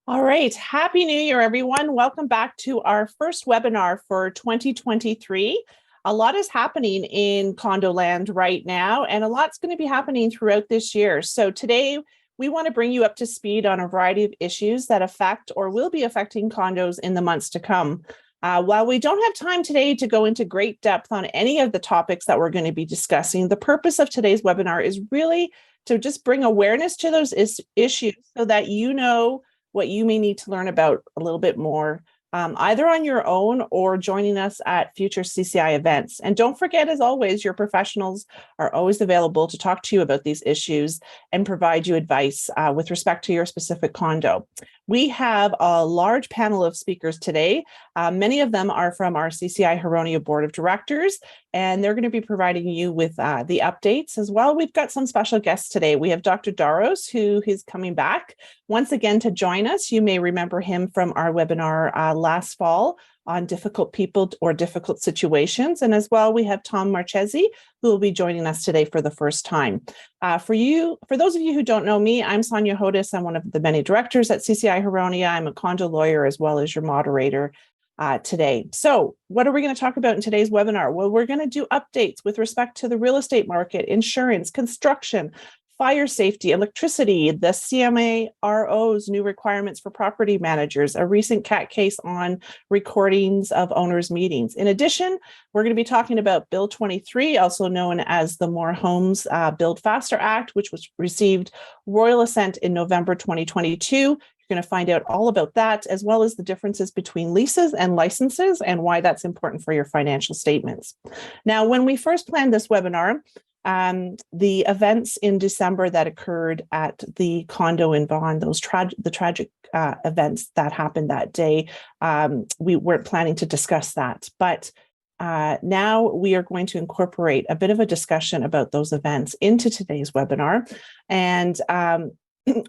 All right. Happy New Year, everyone. Welcome back to our first webinar for 2023. A lot is happening in condo land right now, and a lot's going to be happening throughout this year. So today, we want to bring you up to speed on a variety of issues that affect or will be affecting condos in the months to come. While we don't have time today to go into great depth on any of the topics that we're going to be discussing, the purpose of today's webinar is really to just bring awareness to those issues so that you know what you may need to learn about a little bit more, either on your own or joining us at future CCI events. And don't forget, as always, your professionals are always available to talk to you about these issues and provide you advice with respect to your specific condo. We have a large panel of speakers today. Many of them are from our CCI Huronia Board of Directors, and they're going to be providing you with the updates as well. We've got some special guests today. We have Dr. Daros, who is coming back once again to join us. You may remember him from our webinar last fall on difficult people or difficult situations. And as well, we have Tom Marchese, who will be joining us today for the first time. For those of you who don't know me, I'm Sonja Hodis. I'm one of the many directors at CCI Huronia. I'm a condo lawyer as well as your moderator today. So what are we going to talk about in today's webinar? Well, we're going to do updates with respect to the real estate market, insurance, construction, fire safety, electricity, the CMRAO's new requirements for property managers, a recent CAT case on recordings of owners' meetings. In addition, we're going to be talking about Bill 23, also known as the More Homes Build Faster Act, which was received royal assent in November 2022. You're going to find out all about that, as well as the differences between leases and licenses and why that's important for your financial statements. Now, when we first planned this webinar, the events in December that occurred at the condo in Vaughan, the tragic events that happened that day, we weren't planning to discuss that. But now we are going to incorporate a bit of a discussion about those events into today's webinar. And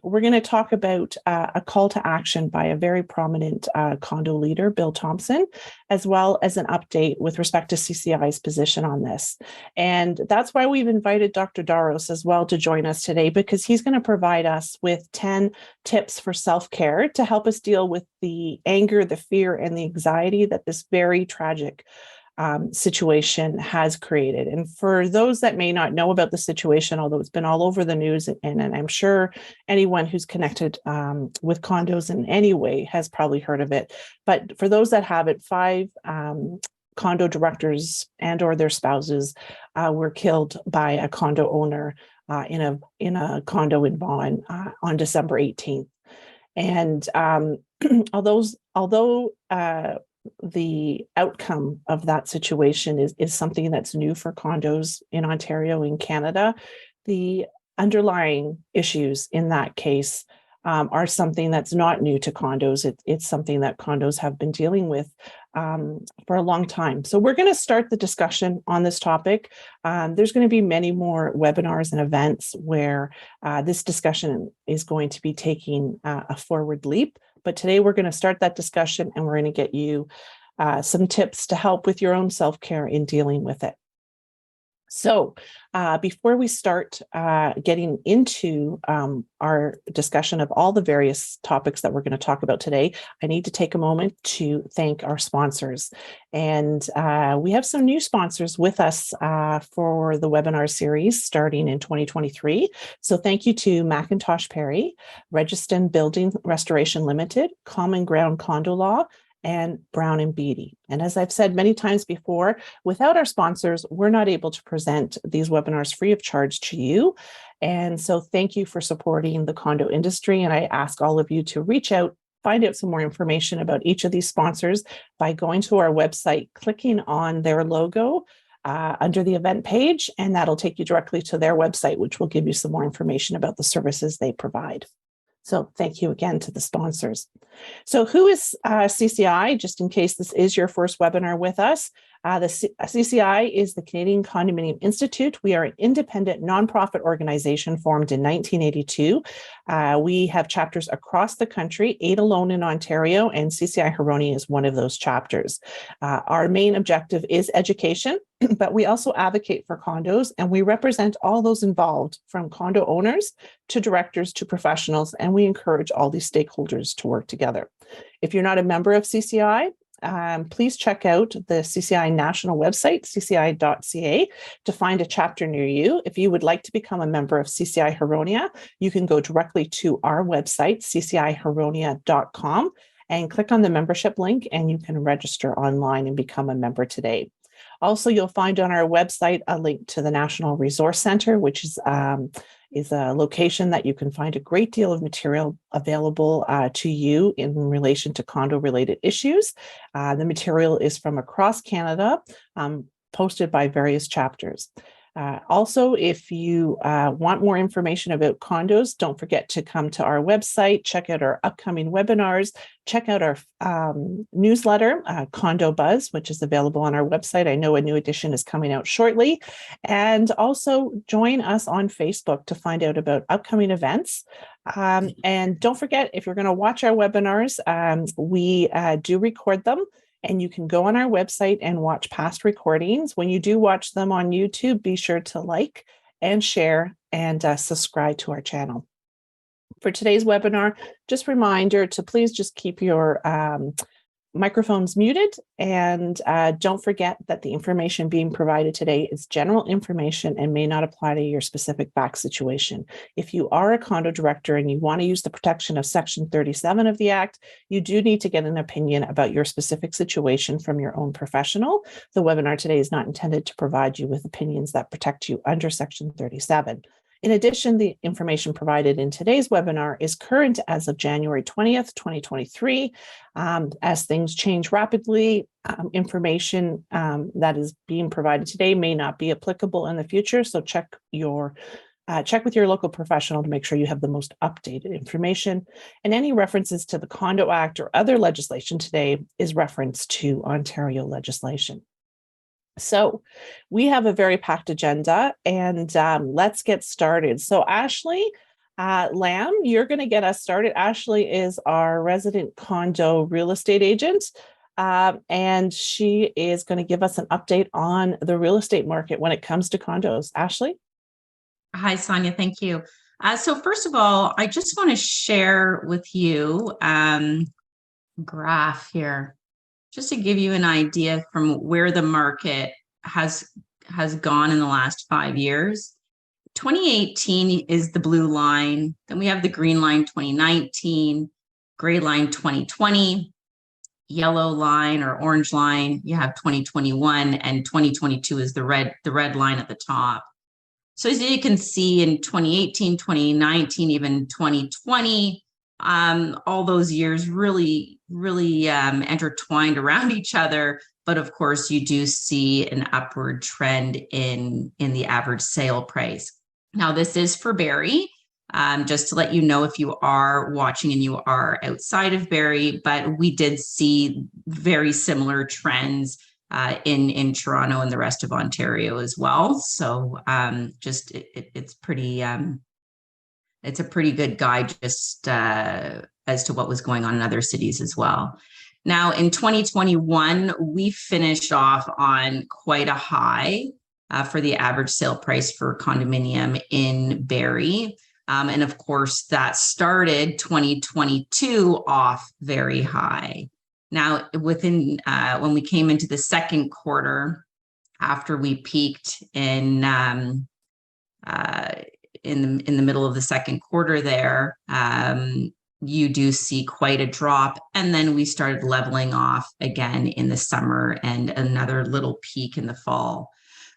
we're going to talk about a call to action by a very prominent condo leader, Bill Thompson, as well as an update with respect to CCI's position on this. And that's why we've invited Dr. Daros as well to join us today, because he's going to provide us with 10 tips for self-care to help us deal with the anger, the fear, and the anxiety that this very tragic situation has created. And for those that may not know about the situation, although it's been all over the news, and I'm sure anyone who's connected with condos in any way has probably heard of it. But for those that haven't, 5 condo directors and or their spouses were killed by a condo owner in a condo in Vaughan on December 18th. And although the outcome of that situation is something that's new for condos in Ontario and Canada, the underlying issues in that case are something that's not new to condos. It's something that condos have been dealing with for a long time. So we're going to start the discussion on this topic. There's going to be many more webinars and events where this discussion is going to be taking a forward leap. But today we're going to start that discussion, and we're going to get you some tips to help with your own self-care in dealing with it. So before we start getting into our discussion of all the various topics that we're going to talk about today, I need to take a moment to thank our sponsors. And we have some new sponsors with us for the webinar series starting in 2023. So thank you to Macintosh Perry, Registon Building Restoration Limited, Common Ground Condo Law, and Brown and Beatty. And as I've said many times before, without our sponsors, we're not able to present these webinars free of charge to you. And so thank you for supporting the condo industry. And I ask all of you to reach out, find out some more information about each of these sponsors by going to our website, clicking on their logo under the event page, and that'll take you directly to their website, which will give you some more information about the services they provide. So thank you again to the sponsors. So who is CCI? Just in case this is your first webinar with us, CCI is the Canadian Condominium Institute. We are an independent nonprofit organization formed in 1982. We have chapters across the country, 8 alone in Ontario, and CCI Huronia is one of those chapters. Our main objective is education, but we also advocate for condos, and we represent all those involved, from condo owners to directors to professionals, and we encourage all these stakeholders to work together. If you're not a member of CCI, please check out the CCI national website, cci.ca, to find a chapter near you. If you would like to become a member of CCI Huronia, you can go directly to our website, ccihuronia.com, and click on the membership link, and you can register online and become a member today. Also, you'll find on our website a link to the National Resource Center, which is a location that you can find a great deal of material available to you in relation to condo-related issues. The material is from across Canada, posted by various chapters. Also, if you want more information about condos, don't forget to come to our website, check out our upcoming webinars, check out our newsletter, Condo Buzz, which is available on our website. I know a new edition is coming out shortly. And also join us on Facebook to find out about upcoming events. And don't forget, if you're going to watch our webinars, we do record them. And you can go on our website and watch past recordings. When you do watch them on YouTube, be sure to like and share and subscribe to our channel. For today's webinar, just a reminder to please just keep your microphones muted, and don't forget that the information being provided today is general information and may not apply to your specific back situation. If you are a condo director and you want to use the protection of Section 37 of the Act, you do need to get an opinion about your specific situation from your own professional. The webinar today is not intended to provide you with opinions that protect you under Section 37. In addition, the information provided in today's webinar is current as of January 20th, 2023. As things change rapidly, information that is being provided today may not be applicable in the future. So check with your local professional to make sure you have the most updated information. And any references to the Condo Act or other legislation today is reference to Ontario legislation. So we have a very packed agenda, and let's get started. So Ashley Lamb, you're going to get us started. Ashley is our resident condo real estate agent, and she is going to give us an update on the real estate market when it comes to condos. Ashley? Hi, Sonja. Thank you. So first of all, I just want to share with you a graph here, just to give you an idea from where the market has gone in the last 5 years. 2018 is the blue line. Then we have the green line, 2019, gray line, 2020, yellow line or orange line, you have 2021, and 2022 is the red line at the top. So as you can see, in 2018, 2019, even 2020, all those years really intertwined around each other. But of course, you do see an upward trend in the average sale price. Now, this is for Barrie, just to let you know if you are watching and you are outside of Barrie, but we did see very similar trends in Toronto and the rest of Ontario as well. So it's a pretty good guide just as to what was going on in other cities as well. Now, in 2021, we finished off on quite a high for the average sale price for condominium in Barrie. And of course, that started 2022 off very high. Now, when we came into the second quarter, after we peaked in the middle of the second quarter there, you do see quite a drop. And then we started leveling off again in the summer and another little peak in the fall.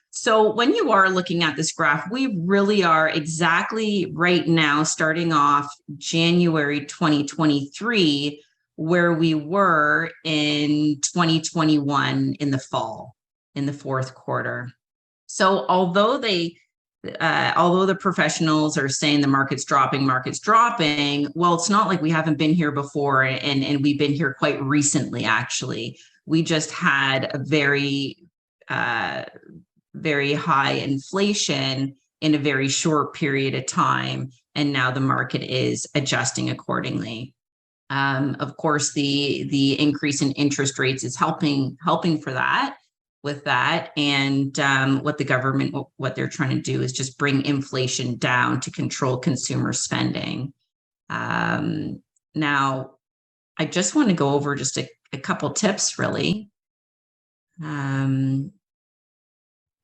So when you are looking at this graph, we really are exactly right now, starting off January 2023, where we were in 2021 in the fall, in the fourth quarter. So although the professionals are saying the market's dropping, well, it's not like we haven't been here before, and we've been here quite recently, actually. We just had a very very high inflation in a very short period of time, and now the market is adjusting accordingly. Of course, the increase in interest rates is helping for that. With that, and what the government, what they're trying to do is just bring inflation down to control consumer spending. Now, I just want to go over just a couple tips, really.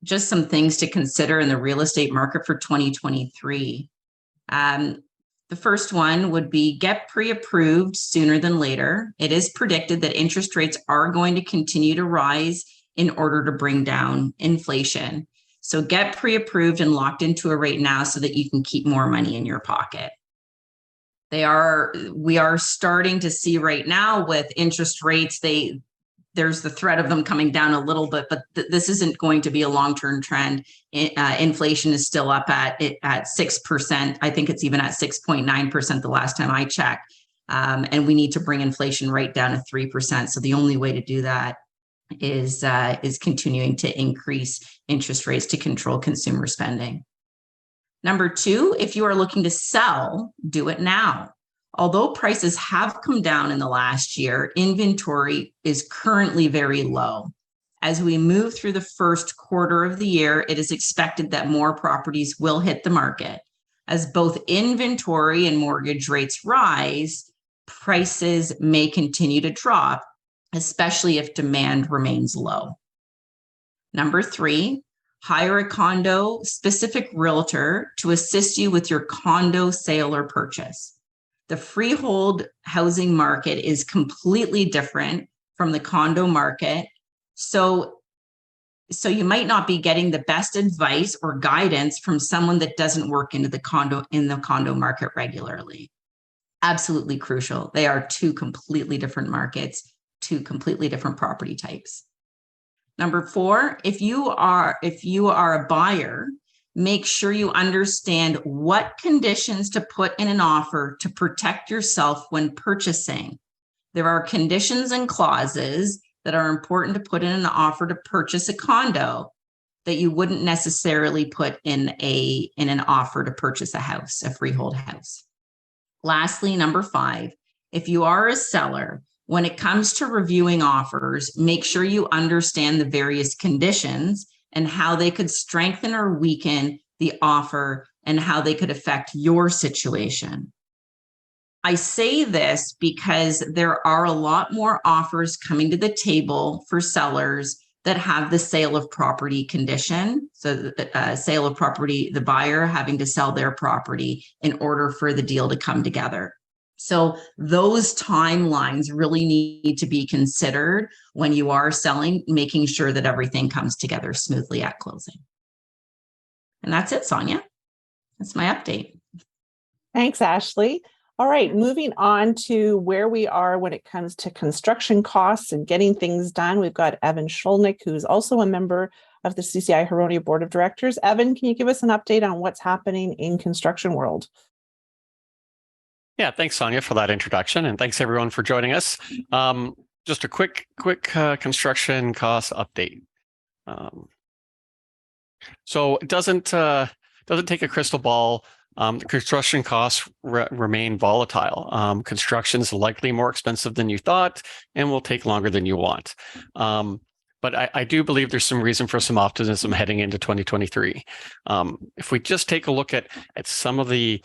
Just some things to consider in the real estate market for 2023. The first one would be get pre-approved sooner than later. It is predicted that interest rates are going to continue to rise in order to bring down inflation. So get pre-approved and locked into a rate now so that you can keep more money in your pocket. We are starting to see right now with interest rates, there's the threat of them coming down a little bit, but this isn't going to be a long-term trend. Inflation is still up at 6%. I think it's even at 6.9% the last time I checked. And we need to bring inflation right down to 3%. So the only way to do that is continuing to increase interest rates to control consumer spending. Number two, if you are looking to sell, do it now. Although prices have come down in the last year, inventory is currently very low. As we move through the first quarter of the year, it is expected that more properties will hit the market. As both inventory and mortgage rates rise, prices may continue to drop, especially if demand remains low. Number three, hire a condo specific realtor to assist you with your condo sale or purchase. The freehold housing market is completely different from the condo market. So you might not be getting the best advice or guidance from someone that doesn't work in the condo market regularly. Absolutely crucial. They are two completely different markets, two completely different property types. Number four, if you are a buyer, make sure you understand what conditions to put in an offer to protect yourself when purchasing. There are conditions and clauses that are important to put in an offer to purchase a condo that you wouldn't necessarily put in an offer to purchase a house, a freehold house. Lastly, number five, if you are a seller, when it comes to reviewing offers, make sure you understand the various conditions and how they could strengthen or weaken the offer and how they could affect your situation. I say this because there are a lot more offers coming to the table for sellers that have the sale of property condition. So the sale of property, the buyer having to sell their property in order for the deal to come together. So those timelines really need to be considered when you are selling, making sure that everything comes together smoothly at closing. And that's it, Sonja. That's my update. Thanks, Ashley. All right, moving on to where we are when it comes to construction costs and getting things done. We've got Evan Shkolnik, who's also a member of the CCI Huronia Board of Directors. Evan, can you give us an update on what's happening in construction world? Yeah, thanks, Sonja, for that introduction, and thanks everyone for joining us. Just a quick construction cost update. So it doesn't take a crystal ball. The construction costs remain volatile. Construction is likely more expensive than you thought and will take longer than you want. But I do believe there's some reason for some optimism heading into 2023. If we just take a look at some of the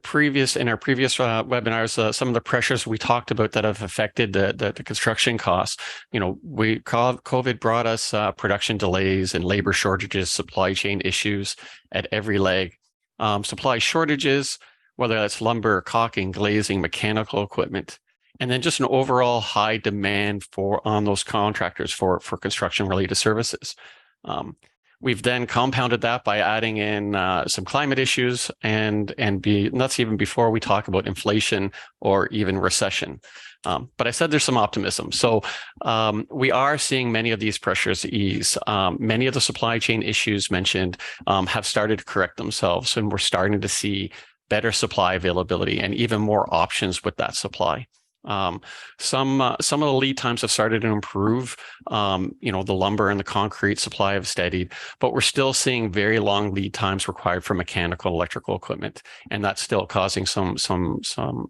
previous webinars, some of the pressures we talked about that have affected the construction costs. You know, COVID brought us production delays and labor shortages, supply chain issues at every leg. Supply shortages, whether that's lumber, caulking, glazing, mechanical equipment, and then just an overall high demand on those contractors for construction related services. We've then compounded that by adding in some climate issues and that's even before we talk about inflation or even recession. But I said there's some optimism. So we are seeing many of these pressures ease. Many of the supply chain issues mentioned have started to correct themselves, and we're starting to see better supply availability and even more options with that supply. Some of the lead times have started to improve. The lumber and the concrete supply have steadied, but we're still seeing very long lead times required for mechanical, electrical equipment, and that's still causing some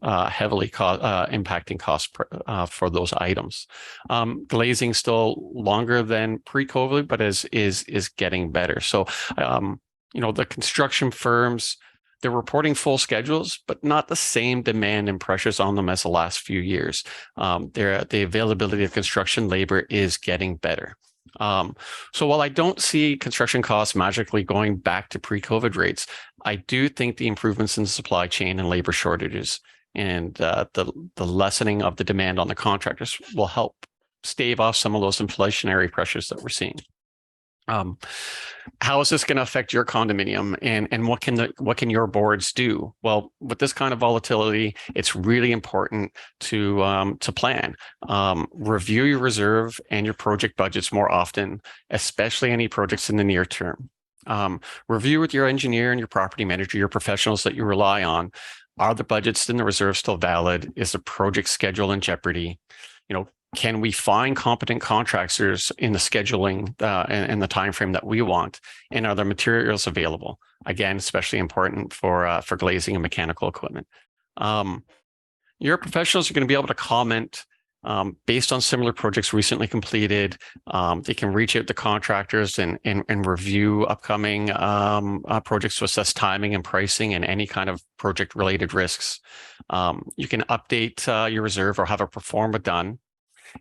heavily impacting costs for those items. Glazing still longer than pre-COVID, but is getting better. So, the construction firms, they're reporting full schedules, but not the same demand and pressures on them as the last few years. The availability of construction labor is getting better. So while I don't see construction costs magically going back to pre-COVID rates, I do think the improvements in the supply chain and labor shortages and the lessening of the demand on the contractors will help stave off some of those inflationary pressures that we're seeing. How is this going to affect your condominium, and what can your boards do? Well, with this kind of volatility, it's really important to plan. Review your reserve and your project budgets more often, especially any projects in the near term. Review with your engineer and your property manager, your professionals that you rely on. Are the budgets and the reserve still valid? Is the project schedule in jeopardy? Can we find competent contractors in the scheduling and the time frame that we want? And are there materials available? Again, especially important for glazing and mechanical equipment. Your professionals are going to be able to comment based on similar projects recently completed. They can reach out to contractors and review upcoming projects to assess timing and pricing and any kind of project-related risks. You can update your reserve or have a pro forma done,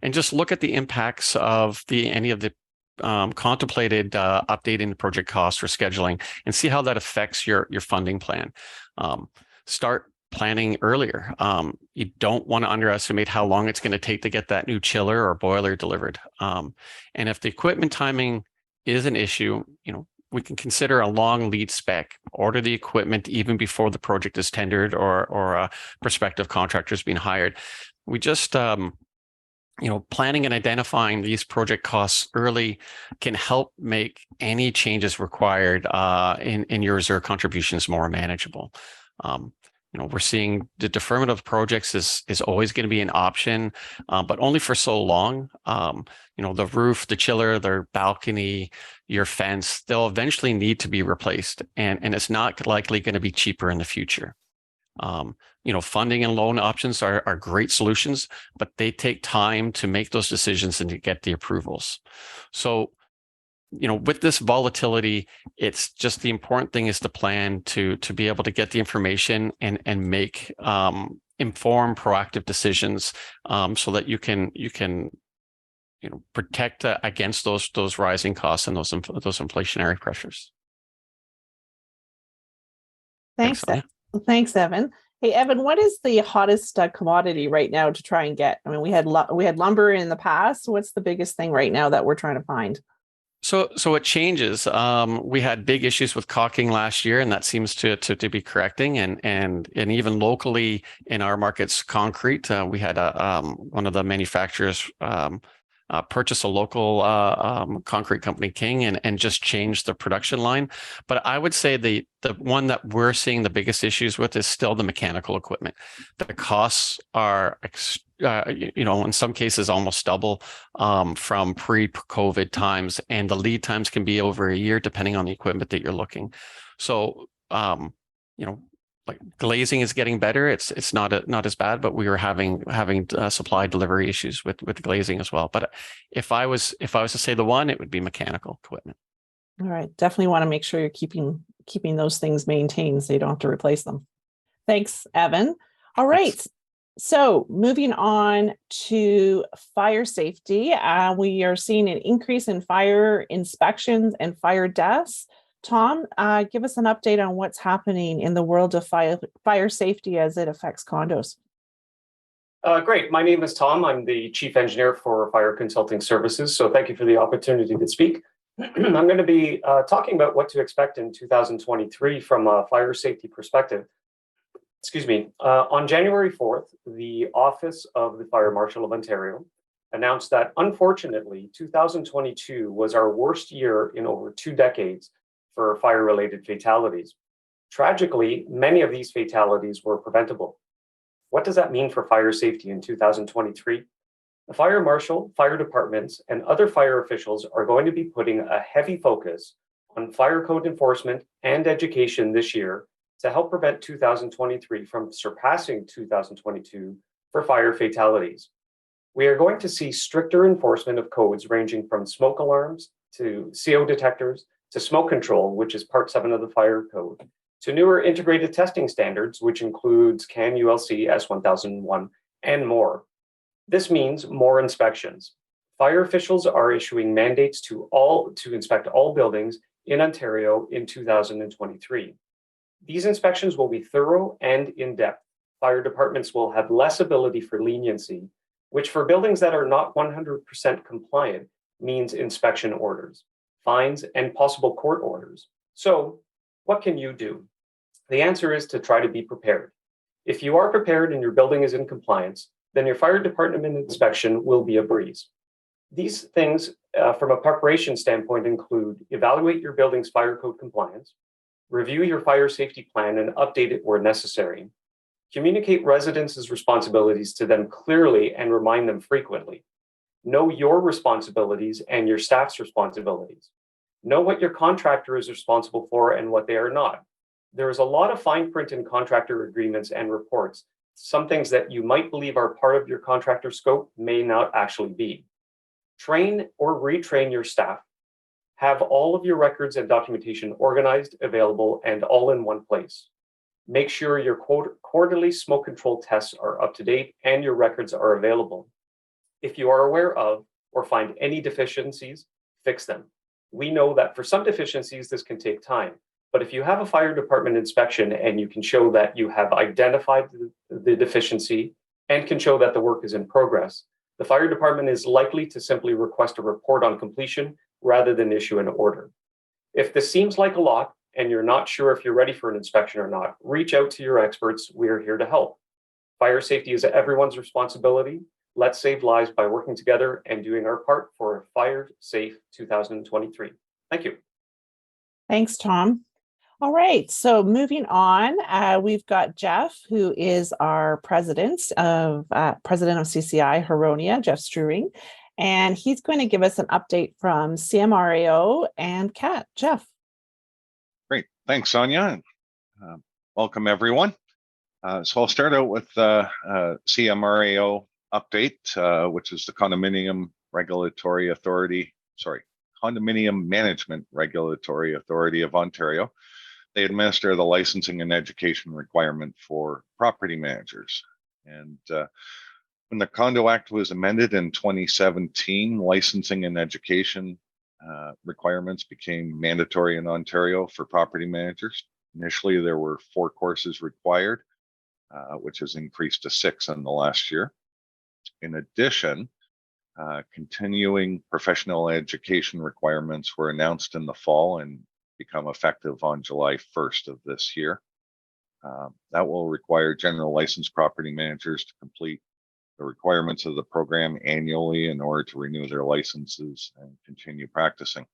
and just look at the impacts of any of the contemplated updating the project costs or scheduling, and see how that affects your funding plan. Start planning earlier. You don't want to underestimate how long it's going to take to get that new chiller or boiler delivered. And if the equipment timing is an issue, we can consider a long lead spec, order the equipment even before the project is tendered or a prospective contractor is being hired. We just planning and identifying these project costs early can help make any changes required in your reserve contributions more manageable. We're seeing the deferment of projects is always going to be an option, but only for so long. The roof, the chiller, their balcony, your fence, they'll eventually need to be replaced, and it's not likely going to be cheaper in the future. Funding and loan options are great solutions, but they take time to make those decisions and to get the approvals. So, with this volatility, it's just the important thing is to plan to be able to get the information and make informed, proactive decisions so that you can protect against those rising costs and those inflationary pressures. Thanks, Evan. Hey, Evan, what is the hottest commodity right now to try and get? I mean, we had lumber in the past. What's the biggest thing right now that we're trying to find? So it changes. We had big issues with caulking last year, and that seems to be correcting. And even locally in our markets, concrete, we had one of the manufacturers purchase a local concrete company, King, and just change the production line. But I would say the one that we're seeing the biggest issues with is still the mechanical equipment. The costs are, in some cases almost double from pre-COVID times, and the lead times can be over a year depending on the equipment that you're looking. So, like glazing is getting better. It's not as bad, but we were having supply delivery issues with glazing as well. But if I was to say the one, it would be mechanical equipment. All right, definitely want to make sure you're keeping those things maintained so you don't have to replace them. Thanks, Evan. All right. Thanks. So moving on to fire safety, we are seeing an increase in fire inspections and fire deaths. Tom, give us an update on what's happening in the world of fire safety as it affects condos. Great. My name is Tom. I'm the Chief Engineer for Fire Consulting Services. So thank you for the opportunity to speak. I'm going to be talking about what to expect in 2023 from a fire safety perspective. Excuse me. On January 4th, the Office of the Fire Marshal of Ontario announced that, unfortunately, 2022 was our worst year in over 2 decades for fire-related fatalities. Tragically, many of these fatalities were preventable. What does that mean for fire safety in 2023? The fire marshal, fire departments, and other fire officials are going to be putting a heavy focus on fire code enforcement and education this year to help prevent 2023 from surpassing 2022 for fire fatalities. We are going to see stricter enforcement of codes ranging from smoke alarms to CO detectors to smoke control, which is Part 7 of the Fire Code, to newer integrated testing standards, which includes CAN ULC S1001 and more. This means more inspections. Fire officials are issuing mandates to inspect all buildings in Ontario in 2023. These inspections will be thorough and in-depth. Fire departments will have less ability for leniency, which for buildings that are not 100% compliant means inspection orders, fines, and possible court orders. So, what can you do? The answer is to try to be prepared. If you are prepared and your building is in compliance, then your fire department inspection will be a breeze. These things, from a preparation standpoint, include evaluate your building's fire code compliance, review your fire safety plan and update it where necessary, communicate residents' responsibilities to them clearly and remind them frequently, know your responsibilities and your staff's responsibilities, know what your contractor is responsible for and what they are not. There is a lot of fine print in contractor agreements and reports. Some things that you might believe are part of your contractor scope may not actually be. Train or retrain your staff. Have all of your records and documentation organized, available, and all in one place. Make sure your quarterly smoke control tests are up to date and your records are available. If you are aware of or find any deficiencies, fix them. We know that for some deficiencies, this can take time. But if you have a fire department inspection and you can show that you have identified the deficiency and can show that the work is in progress, the fire department is likely to simply request a report on completion rather than issue an order. If this seems like a lot and you're not sure if you're ready for an inspection or not, reach out to your experts. We are here to help. Fire safety is everyone's responsibility. Let's save lives by working together and doing our part for a fire safe 2023. Thank you. Thanks, Tom. All right, so moving on, we've got Jeff, who is our president of CCI Huronia, Jeff Struewing, and he's going to give us an update from CMRAO and CAT. Jeff. Great, thanks, Sonja. Welcome, everyone. So I'll start out with the CMRAO update, which is the Condominium Management Regulatory Authority of Ontario. They administer the licensing and education requirement for property managers. And when the Condo Act was amended in 2017, licensing and education requirements became mandatory in Ontario for property managers. Initially, there were 4 courses required, which has increased to 6 in the last year. In addition, continuing professional education requirements were announced in the fall and become effective on July 1st of this year. That will require general licensed property managers to complete the requirements of the program annually in order to renew their licenses and continue practicing.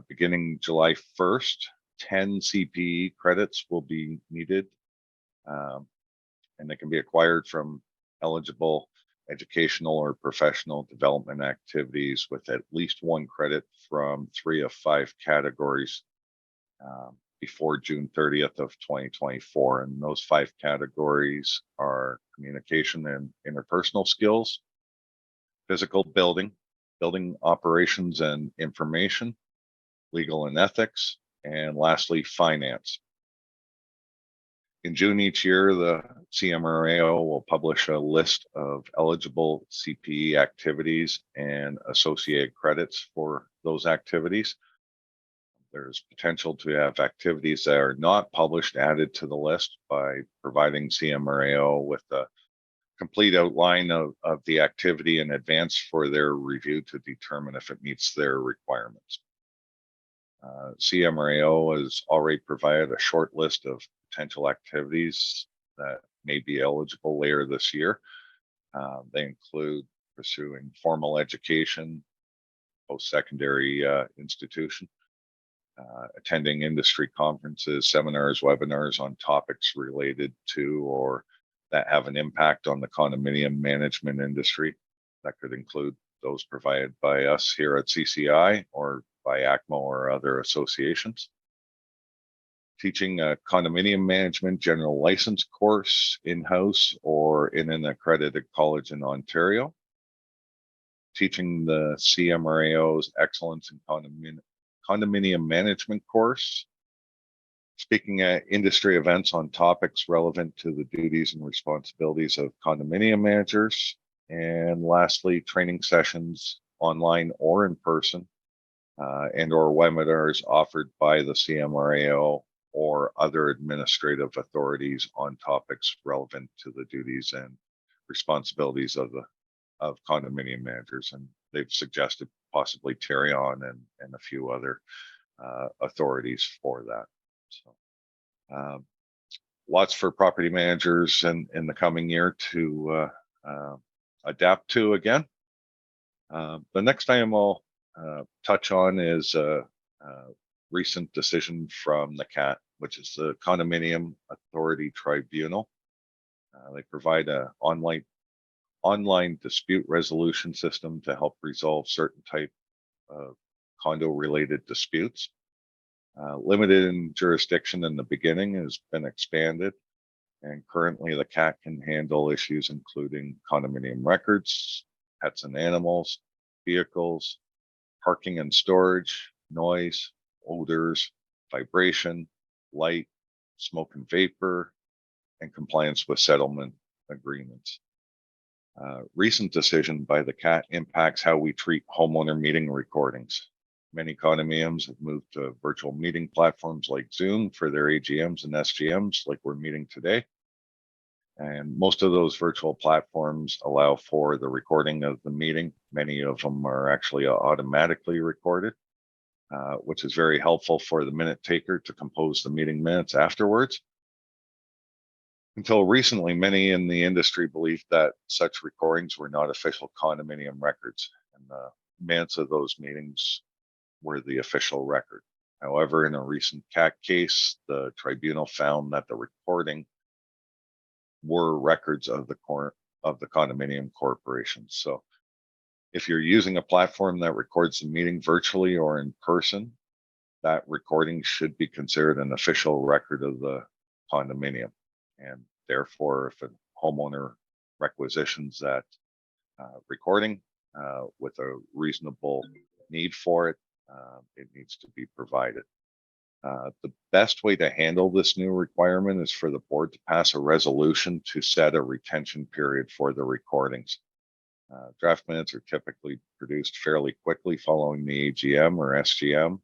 Beginning July 1st, 10 CPE credits will be needed, and they can be acquired from eligible educational or professional development activities with at least 1 credit from 3 of 5 categories before June 30th of 2024. And those 5 categories are communication and interpersonal skills, physical building, building operations and information, legal and ethics, and lastly, finance. In June each year, the CMRAO will publish a list of eligible CPE activities and associated credits for those activities. There's potential to have activities that are not published added to the list by providing CMRAO with a complete outline of the activity in advance for their review to determine if it meets their requirements. CMRAO has already provided a short list of potential activities that may be eligible later this year. They include pursuing formal education, post-secondary institution, attending industry conferences, seminars, webinars on topics related to or that have an impact on the condominium management industry. That could include those provided by us here at CCI or by ACMO or other associations. Teaching a condominium management general license course in-house or in an accredited college in Ontario. Teaching the CMRAO's Excellence in Condominium Management course. Speaking at industry events on topics relevant to the duties and responsibilities of condominium managers. And lastly, training sessions online or in person and or webinars offered by the CMRAO or other administrative authorities on topics relevant to the duties and responsibilities of condominium managers. And they've suggested possibly Terrion and a few other authorities for that. So lots for property managers in the coming year to adapt to again. The next item I'll touch on is a recent decision from the CAT, which is the Condominium Authority Tribunal. They provide an online dispute resolution system to help resolve certain type of condo-related disputes. Limited in jurisdiction in the beginning, has been expanded, and currently the CAT can handle issues including condominium records, pets and animals, vehicles, parking and storage, noise, odors, vibration, light, smoke and vapor, and compliance with settlement agreements. Recent decision by the CAT impacts how we treat homeowner meeting recordings. Many condominiums have moved to virtual meeting platforms like Zoom for their AGMs and SGMs, like we're meeting today. And most of those virtual platforms allow for the recording of the meeting. Many of them are actually automatically recorded, which is very helpful for the minute taker to compose the meeting minutes afterwards. Until recently, many in the industry believed that such recordings were not official condominium records, and the minutes of those meetings were the official record. However, in a recent CAT case, the tribunal found that the recording were records of the condominium corporation. So if you're using a platform that records the meeting virtually or in person, that recording should be considered an official record of the condominium. And therefore, if a homeowner requisitions that recording with a reasonable need for it, it needs to be provided. The best way to handle this new requirement is for the board to pass a resolution to set a retention period for the recordings. Draft minutes are typically produced fairly quickly following the AGM or SGM,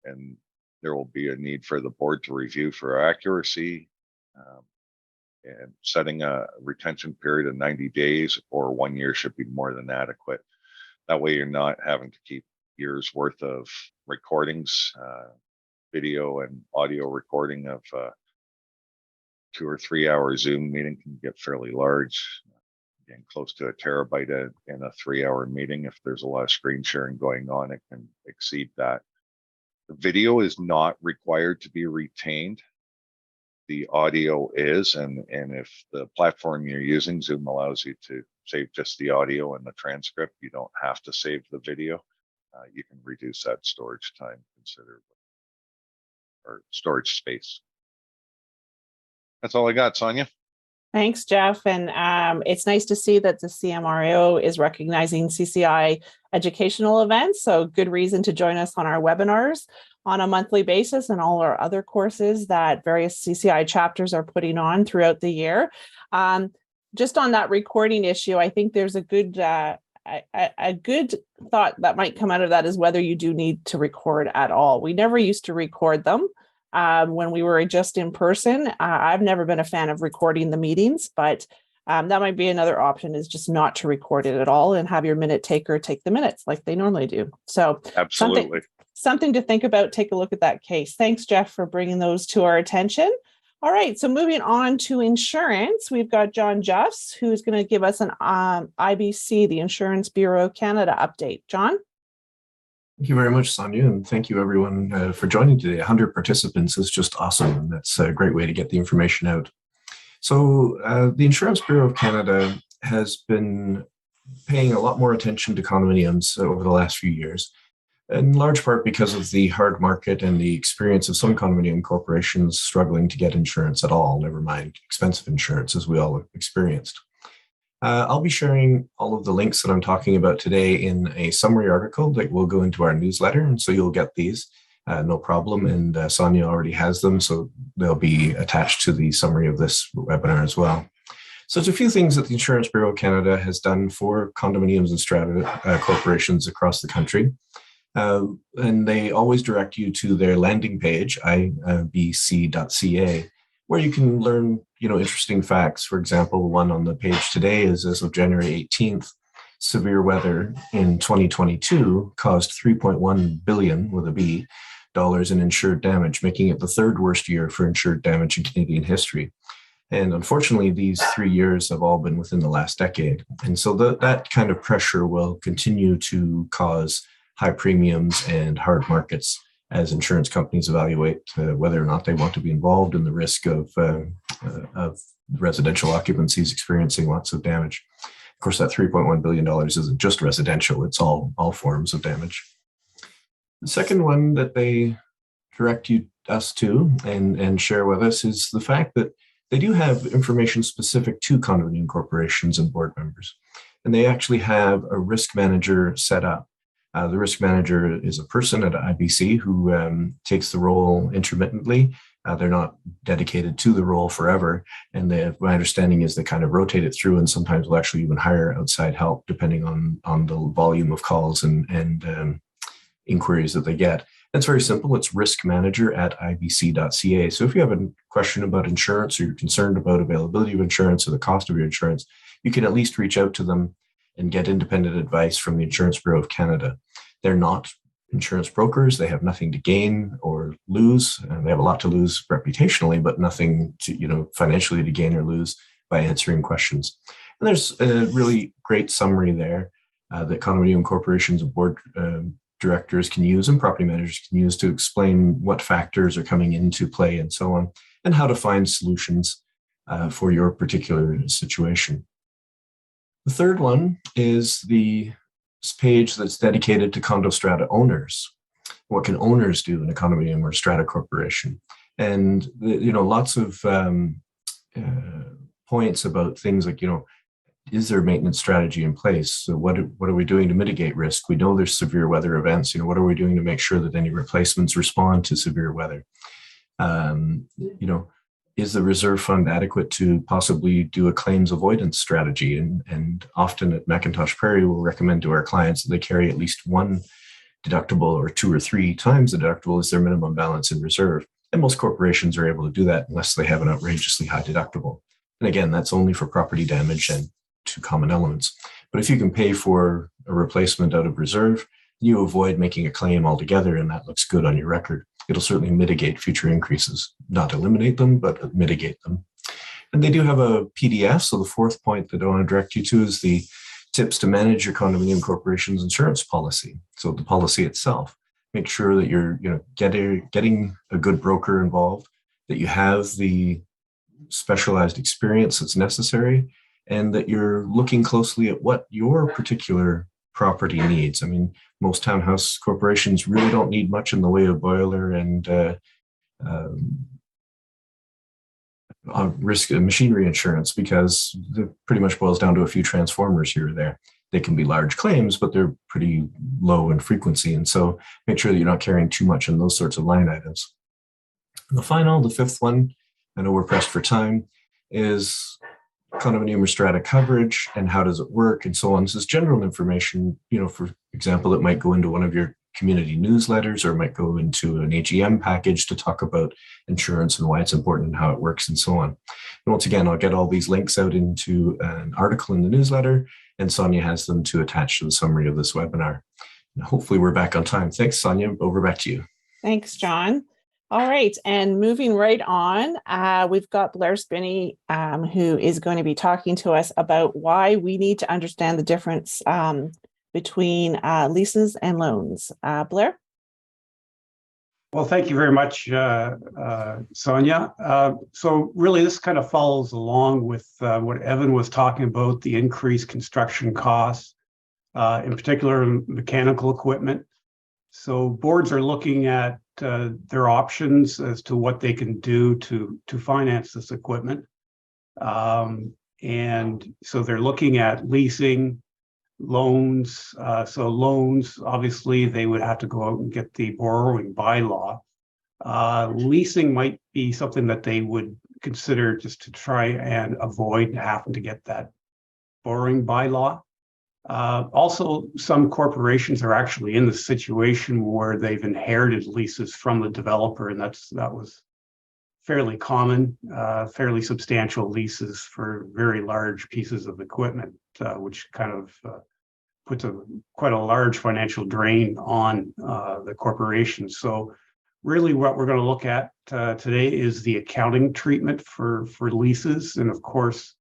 and there will be a need for the board to review for accuracy, and setting a retention period of 90 days or 1 year should be more than adequate. That way you're not having to keep years worth of recordings. Video and audio recording of 2 or 3 hour Zoom meeting can get fairly large, getting close to a terabyte in a 3 hour meeting. If there's a lot of screen sharing going on, it can exceed that. The video is not required to be retained. The audio is, and if the platform you're using, Zoom, allows you to save just the audio and the transcript, you don't have to save the video. You can reduce that storage time considerably, or storage space. That's all I got, Sonja. Thanks, Jeff. And it's nice to see that the CMRAO is recognizing CCI educational events. So good reason to join us on our webinars on a monthly basis and all our other courses that various CCI chapters are putting on throughout the year. Just on that recording issue, I think there's a good thought that might come out of that is whether you do need to record at all. We never used to record them when we were just in person. I've never been a fan of recording the meetings, but that might be another option, is just not to record it at all and have your minute taker take the minutes like they normally do. So absolutely something to think about. Take a look at that case. Thanks, Jeff, for bringing those to our attention. All right, so moving on to insurance, we've got Jon Juffs, who's going to give us an IBC, the Insurance Bureau of Canada update. Jon? Thank you very much, Sonja, and thank you everyone for joining today. 100 participants is just awesome, and that's a great way to get the information out. So the Insurance Bureau of Canada has been paying a lot more attention to condominiums over the last few years, in large part because of the hard market and the experience of some condominium corporations struggling to get insurance at all, never mind expensive insurance, as we all experienced. I'll be sharing all of the links that I'm talking about today in a summary article that will go into our newsletter, and so you'll get these, no problem, and Sonja already has them, so they'll be attached to the summary of this webinar as well. So there's a few things that the Insurance Bureau of Canada has done for condominiums and strata corporations across the country. And they always direct you to their landing page, ibc.ca, where you can learn, interesting facts. For example, one on the page today is as of January 18th, severe weather in 2022 caused $3.1 billion with a B dollars in insured damage, making it the third worst year for insured damage in Canadian history. And unfortunately, these 3 years have all been within the last decade. And so that kind of pressure will continue to cause high premiums and hard markets as insurance companies evaluate whether or not they want to be involved in the risk of residential occupancies experiencing lots of damage. Of course, that $3.1 billion isn't just residential, it's all forms of damage. The second one that they direct us to and share with us is the fact that they do have information specific to condominium corporations and board members. And they actually have a risk manager set up. The risk manager is a person at IBC who takes the role intermittently. They're not dedicated to the role forever. And my understanding is they kind of rotate it through and sometimes will actually even hire outside help depending on the volume of calls and inquiries that they get. It's very simple. It's riskmanager@ibc.ca. So if you have a question about insurance or you're concerned about availability of insurance or the cost of your insurance, you can at least reach out to them and get independent advice from the Insurance Bureau of Canada. They're not insurance brokers. They have nothing to gain or lose. They have a lot to lose reputationally, but nothing to, financially to gain or lose by answering questions. And there's a really great summary there that condominium corporations and board directors can use and property managers can use to explain what factors are coming into play and so on, and how to find solutions for your particular situation. The third one is the page that's dedicated to condo strata owners. What can owners do in a condominium or strata corporation? And lots of points about things like is there a maintenance strategy in place? So what are we doing to mitigate risk? We know there's severe weather events. What are we doing to make sure that any replacements respond to severe weather? Is the reserve fund adequate to possibly do a claims avoidance strategy? And often at Macintosh Prairie, we'll recommend to our clients that they carry at least one deductible or 2 or 3 times the deductible as their minimum balance in reserve. And most corporations are able to do that unless they have an outrageously high deductible. And again, that's only for property damage and 2 common elements. But if you can pay for a replacement out of reserve, you avoid making a claim altogether, and that looks good on your record. It'll certainly mitigate future increases, not eliminate them, but mitigate them. And they do have a PDF. So the fourth point that I want to direct you to is the tips to manage your condominium corporation's insurance policy. So the policy itself, make sure that you're getting a good broker involved, that you have the specialized experience that's necessary, and that you're looking closely at what your particular property needs. I mean, most townhouse corporations really don't need much in the way of boiler and risk machinery insurance, because it pretty much boils down to a few transformers here or there. They can be large claims, but they're pretty low in frequency. And so make sure that you're not carrying too much in those sorts of line items. And the fifth one, I know we're pressed for time, is condominium or strata coverage and how does it work and so on. This is general information, for example, it might go into one of your community newsletters or it might go into an AGM package to talk about insurance and why it's important and how it works and so on. And once again, I'll get all these links out into an article in the newsletter, and Sonja has them to attach to the summary of this webinar. And hopefully we're back on time. Thanks, Sonja. Over back to you. Thanks, Jon. All right, and moving right on, we've got Blair Spinney, who is going to be talking to us about why we need to understand the difference between leases and loans. Blair? Well, thank you very much, Sonja. So really, this kind of follows along with what Evan was talking about, the increased construction costs, in particular mechanical equipment. So boards are looking at their options as to what they can do to finance this equipment. And so they're looking at leasing, loans. So loans, obviously, they would have to go out and get the borrowing bylaw. Leasing might be something that they would consider just to try and avoid having to get that borrowing bylaw. Also, some corporations are actually in the situation where they've inherited leases from the developer, and that was fairly common, fairly substantial leases for very large pieces of equipment, which kind of puts quite a large financial drain on the corporation. So really what we're going to look at today is the accounting treatment for leases. And of course,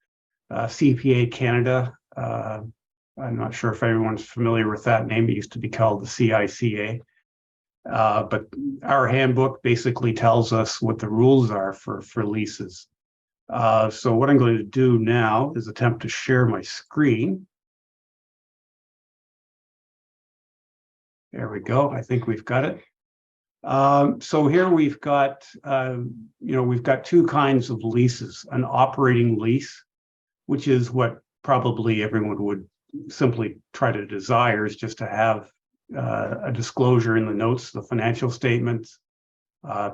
CPA Canada, I'm not sure if everyone's familiar with that name. It used to be called the CICA. But our handbook basically tells us what the rules are for leases. So what I'm going to do now is attempt to share my screen. There we go. I think we've got it. So here we've got, we've got two kinds of leases: an operating lease, which is what probably everyone would simply try to desire, is just to have a disclosure in the notes, the financial statements.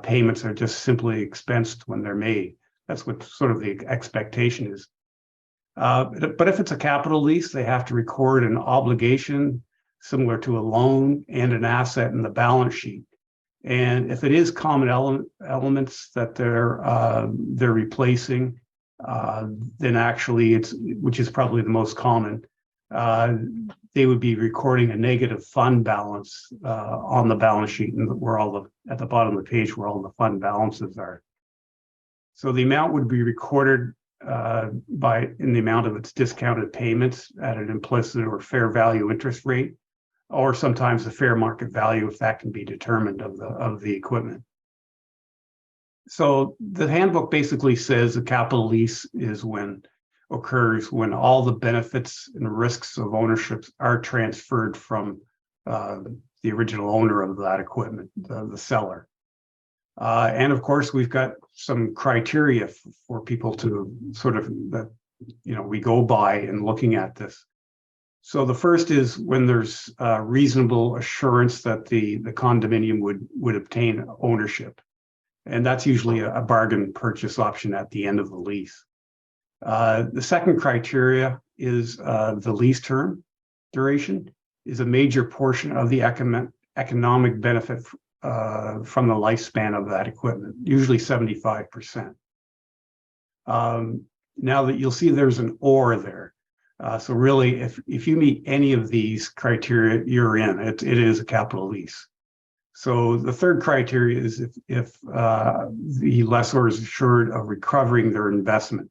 Payments are just simply expensed when they're made. That's what sort of the expectation is. But if it's a capital lease, they have to record an obligation similar to a loan and an asset in the balance sheet. And if it is common elements that they're replacing, then actually which is probably the most common, they would be recording a negative fund balance on the balance sheet, and at the bottom of the page where all the fund balances are. So the amount would be recorded in the amount of its discounted payments at an implicit or fair value interest rate, or sometimes the fair market value, if that can be determined, of the equipment. So the handbook basically says a capital lease occurs when all the benefits and risks of ownership are transferred from the original owner of that equipment, the seller. And of course, we've got some criteria for people to sort of, we go by in looking at this. So the first is when there's reasonable assurance that the condominium would obtain ownership. And that's usually a bargain purchase option at the end of the lease. The second criteria is the lease term duration is a major portion of the economic benefit from the lifespan of that equipment, usually 75%. Now that you'll see there's an or there. So really, if you meet any of these criteria, you're in. It is a capital lease. So the third criteria is if the lessor is assured of recovering their investment.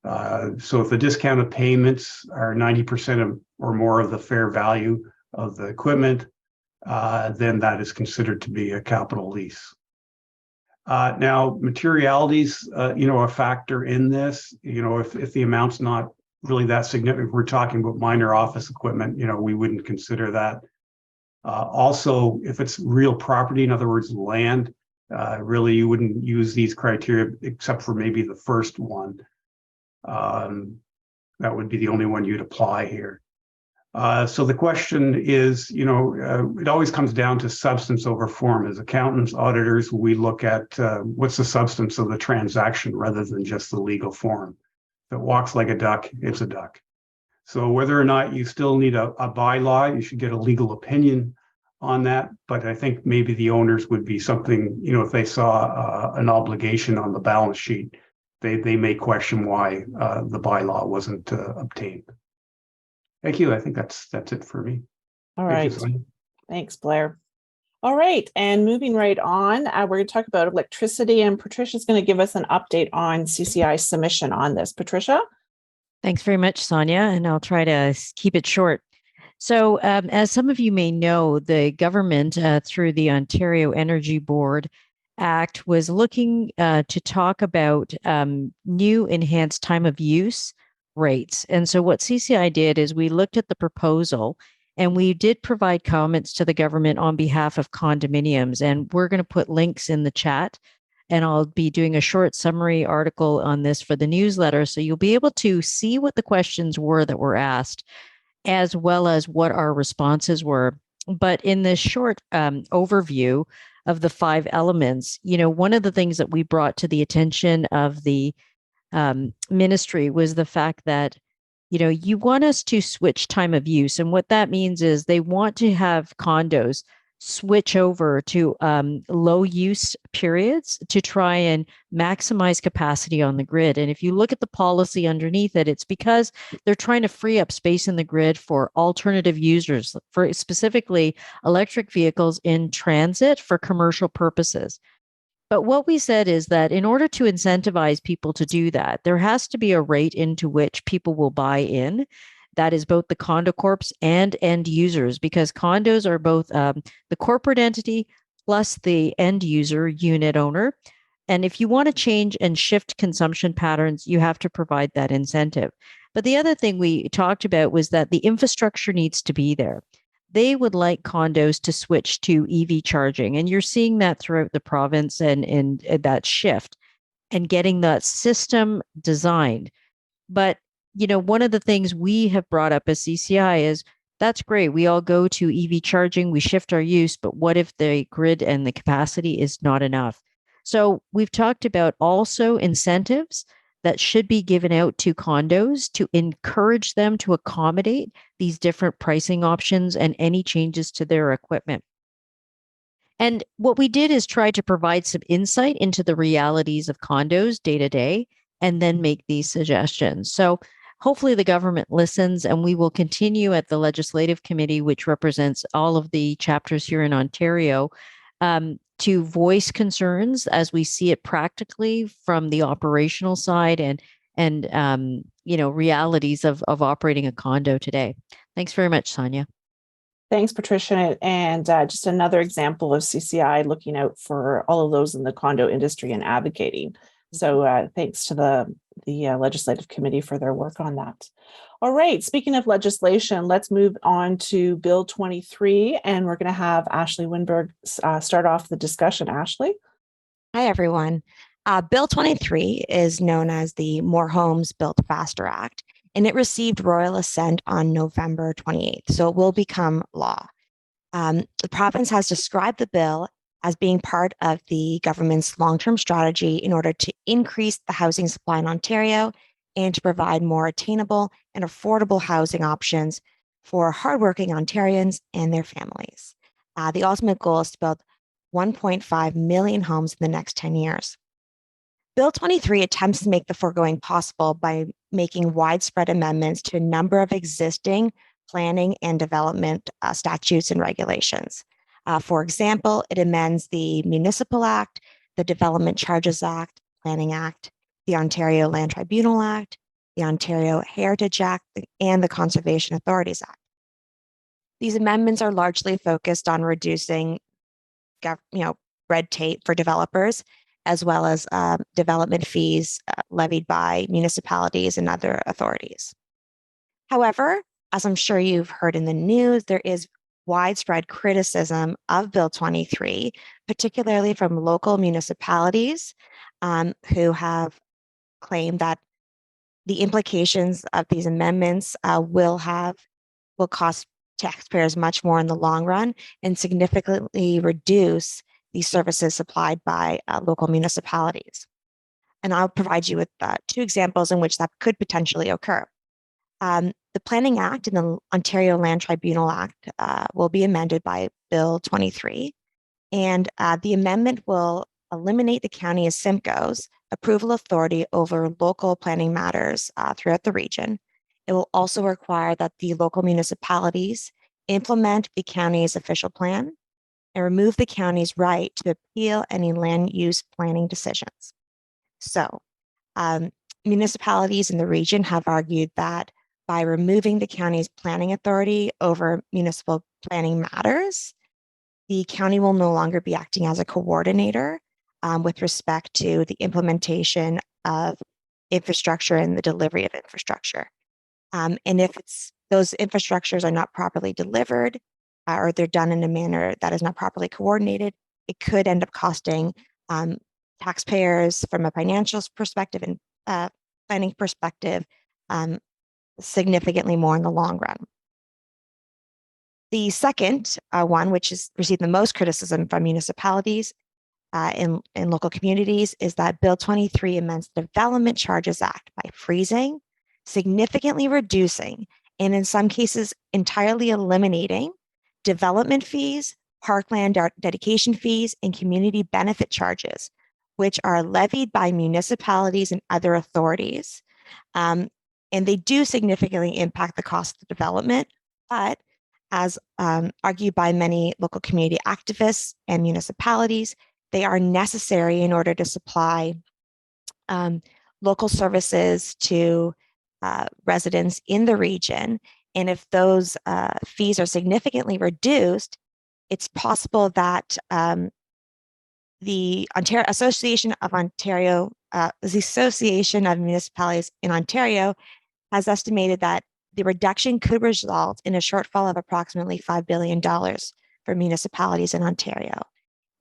So if the discounted payments are 90% or more of the fair value of the equipment, then that is considered to be a capital lease. Now, materialities, a factor in this. If the amount's not really that significant, we're talking about minor office equipment, we wouldn't consider that. Also, if it's real property, in other words, land, really you wouldn't use these criteria except for maybe the first one. That would be the only one you'd apply here. So the question is, it always comes down to substance over form. As accountants, auditors, we look at what's the substance of the transaction rather than just the legal form. If it walks like a duck, it's a duck. So whether or not you still need a bylaw, you should get a legal opinion on that. But I think maybe the owners would be something, if they saw an obligation on the balance sheet, they may question why the bylaw wasn't obtained. Thank you. I think that's it for me. All right. Thanks, Blair. All right. And moving right on, we're going to talk about electricity, and Patricia's going to give us an update on CCI's submission on this. Patricia? Thanks very much, Sonja, and I'll try to keep it short. So, as some of you may know, the government, through the Ontario Energy Board Act, was looking to talk about new enhanced time of use rates. And so, what CCI did is we looked at the proposal and we did provide comments to the government on behalf of condominiums. And we're going to put links in the chat. And I'll be doing a short summary article on this for the newsletter. So you'll be able to see what the questions were that were asked, as well as what our responses were. But in this short overview of the 5 elements, one of the things that we brought to the attention of the ministry was the fact that, you want us to switch time of use. And what that means is they want to have condos switch over to low use periods to try and maximize capacity on the grid. And if you look at the policy underneath it, it's because they're trying to free up space in the grid for alternative users, for specifically electric vehicles in transit for commercial purposes. But what we said is that in order to incentivize people to do that, there has to be a rate into which people will buy in. That is both the condo corps and end users, because condos are both the corporate entity plus the end user unit owner. And if you want to change and shift consumption patterns, you have to provide that incentive. But the other thing we talked about was that the infrastructure needs to be there. They would like condos to switch to EV charging. And you're seeing that throughout the province and that shift and getting that system designed. But one of the things we have brought up as CCI is that's great. We all go to EV charging, we shift our use, but what if the grid and the capacity is not enough? So we've talked about also incentives that should be given out to condos to encourage them to accommodate these different pricing options and any changes to their equipment. And what we did is try to provide some insight into the realities of condos day to day and then make these suggestions. So hopefully the government listens, and we will continue at the Legislative Committee, which represents all of the chapters here in Ontario, to voice concerns as we see it practically from the operational side and realities of operating a condo today. Thanks very much, Sonja. Thanks, Patricia. And just another example of CCI looking out for all of those in the condo industry and advocating. So thanks to the Legislative Committee for their work on that. All right, speaking of legislation, let's move on to Bill 23, and we're going to have Ashley Winberg start off the discussion. Ashley? Hi, everyone. Bill 23 is known as the More Homes Built Faster Act, and it received royal assent on November 28th, so it will become law. The province has described the bill as being part of the government's long-term strategy in order to increase the housing supply in Ontario and to provide more attainable and affordable housing options for hardworking Ontarians and their families. The ultimate goal is to build 1.5 million homes in the next 10 years. Bill 23 attempts to make the foregoing possible by making widespread amendments to a number of existing planning and development statutes and regulations. For example, it amends the Municipal Act, the Development Charges Act, Planning Act, the Ontario Land Tribunal Act, the Ontario Heritage Act, and the Conservation Authorities Act. These amendments are largely focused on reducing red tape for developers, as well as development fees levied by municipalities and other authorities. However, as I'm sure you've heard in the news, there is widespread criticism of Bill 23, particularly from local municipalities who have claimed that the implications of these amendments will cost taxpayers much more in the long run and significantly reduce the services supplied by local municipalities. And I'll provide you with 2 examples in which that could potentially occur. The Planning Act and the Ontario Land Tribunal Act will be amended by Bill 23, and the amendment will eliminate the county as Simcoe's approval authority over local planning matters throughout the region. It will also require that the local municipalities implement the county's official plan and remove the county's right to appeal any land use planning decisions. So, municipalities in the region have argued that by removing the county's planning authority over municipal planning matters, the county will no longer be acting as a coordinator with respect to the implementation of infrastructure and the delivery of infrastructure. And if those infrastructures are not properly delivered or they're done in a manner that is not properly coordinated, it could end up costing taxpayers from a financial perspective and planning perspective significantly more in the long run. The second one, which has received the most criticism from municipalities in local communities, is that Bill 23 amends the Development Charges Act by freezing, significantly reducing, and in some cases entirely eliminating development fees, parkland dedication fees, and community benefit charges, which are levied by municipalities and other authorities. And they do significantly impact the cost of development, but as argued by many local community activists and municipalities, they are necessary in order to supply local services to residents in the region. And if those fees are significantly reduced, it's possible that the Association of Municipalities in Ontario has estimated that the reduction could result in a shortfall of approximately $5 billion for municipalities in Ontario.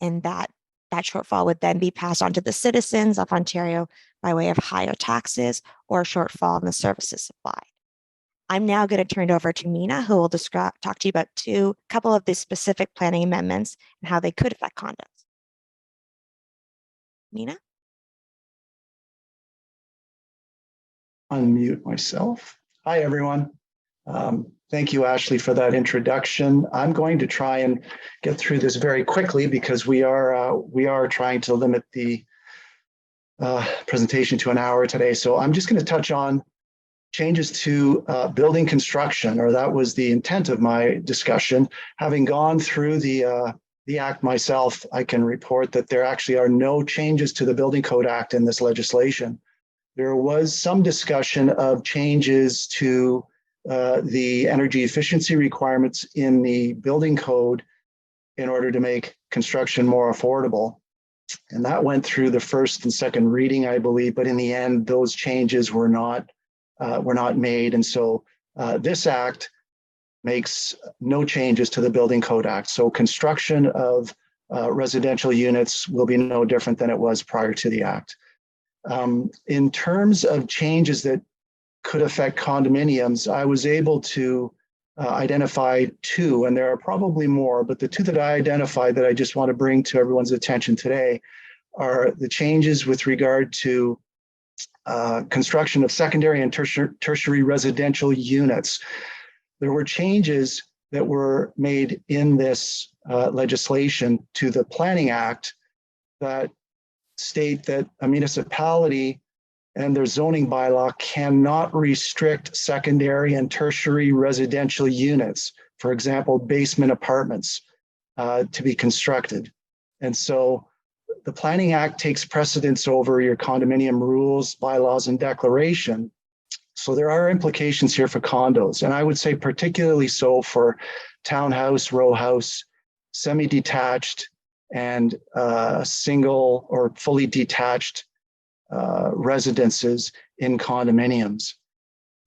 And that shortfall would then be passed on to the citizens of Ontario by way of higher taxes or a shortfall in the services supplied. I'm now going to turn it over to Mina, who will talk to you about a couple of the specific planning amendments and how they could affect condos. Mina? Unmute myself. Hi, everyone. Thank you, Ashley, for that introduction. I'm going to try and get through this very quickly because we are trying to limit the presentation to an hour today. So I'm just going to touch on changes to building construction, or that was the intent of my discussion. Having gone through the Act myself, I can report that there actually are no changes to the Building Code Act in this legislation. There was some discussion of changes to the energy efficiency requirements in the building code in order to make construction more affordable. And that went through the first and second reading, I believe, but in the end, those changes were not made. And so this act makes no changes to the Building Code Act. So construction of residential units will be no different than it was prior to the act. In terms of changes that could affect condominiums, I was able to identify two, and there are probably more, but the two that I identified that I just want to bring to everyone's attention today are the changes with regard to construction of secondary and tertiary residential units. There were changes that were made in this legislation to the Planning Act that state that a municipality and their zoning bylaw cannot restrict secondary and tertiary residential units, for example, basement apartments, to be constructed. And so the Planning Act takes precedence over your condominium rules, bylaws, and declaration. So there are implications here for condos, and I would say particularly so for townhouse, row house, semi-detached, and single or fully detached residences in condominiums.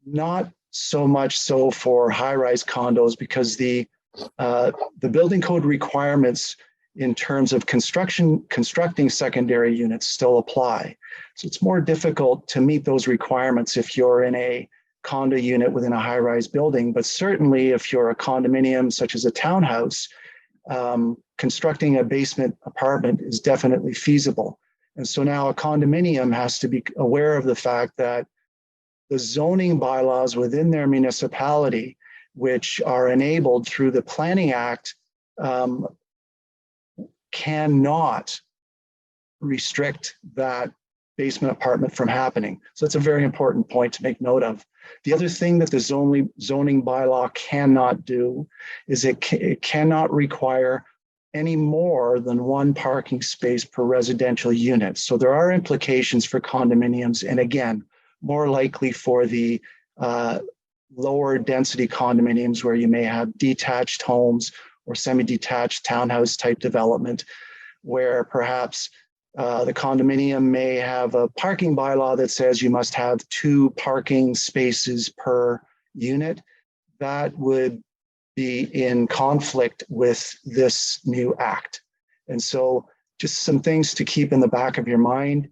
Not so much so for high-rise condos, because the building code requirements in terms of constructing secondary units still apply. So it's more difficult to meet those requirements if you're in a condo unit within a high-rise building, but certainly if you're a condominium such as a townhouse, constructing a basement apartment is definitely feasible. And so now a condominium has to be aware of the fact that the zoning bylaws within their municipality, which are enabled through the Planning Act, cannot restrict that basement apartment from happening. So that's a very important point to make note of. The other thing that the zoning bylaw cannot do is it cannot require any more than one parking space per residential unit. So there are implications for condominiums, and again, more likely for the lower density condominiums where you may have detached homes or semi-detached townhouse type development, where perhaps the condominium may have a parking bylaw that says you must have 2 parking spaces per unit. That would be in conflict with this new act. And so just some things to keep in the back of your mind.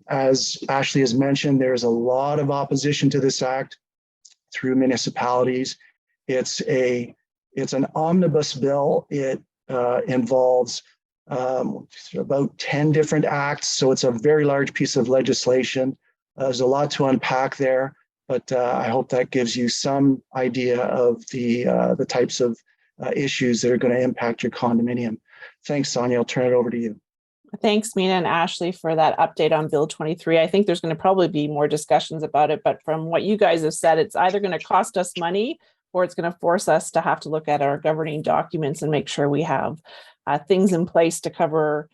As Ashley has mentioned, there's a lot of opposition to this act through municipalities. It's an omnibus bill. It involves about 10 different acts, so it's a very large piece of legislation. There's a lot to unpack there, but I hope that gives you some idea of the types of issues that are going to impact your condominium. Thanks, Sonja. I'll turn it over to you. Thanks, Mina and Ashley, for that update on Bill 23. I think there's going to probably be more discussions about it, but from what you guys have said, it's either going to cost us money or it's going to force us to have to look at our governing documents and make sure we have things in place to cover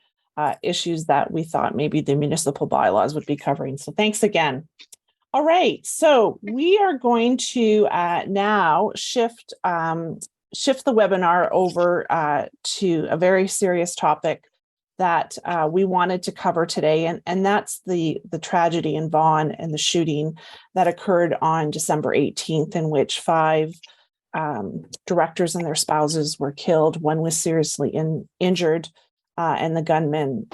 issues that we thought maybe the municipal bylaws would be covering. So thanks again. All right, so we are going to now shift the webinar over to a very serious topic that we wanted to cover today, and that's the tragedy in Vaughan and the shooting that occurred on December 18th, in which 5 directors and their spouses were killed. One was seriously injured, and the gunman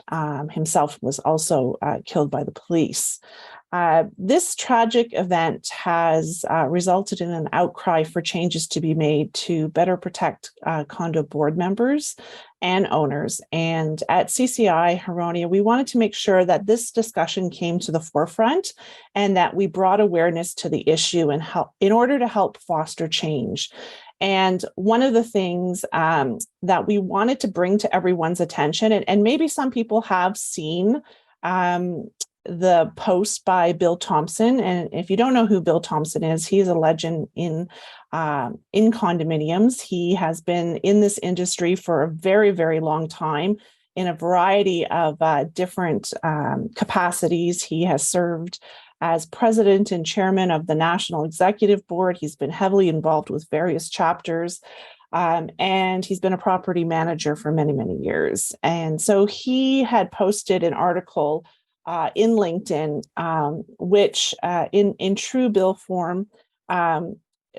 himself was also killed by the police. This tragic event has resulted in an outcry for changes to be made to better protect condo board members and owners. And at CCI Huronia, we wanted to make sure that this discussion came to the forefront and that we brought awareness to the issue and help in order to help foster change. And one of the things that we wanted to bring to everyone's attention, and maybe some people have seen the post by Bill Thompson. And if you don't know who Bill Thompson is, he is a legend in condominiums. He has been in this industry for a very, very long time in a variety of different capacities. He has served as president and chairman of the National Executive Board. He's been heavily involved with various chapters. And he's been a property manager for many, many years. And so he had posted an article in LinkedIn, which in true Bill form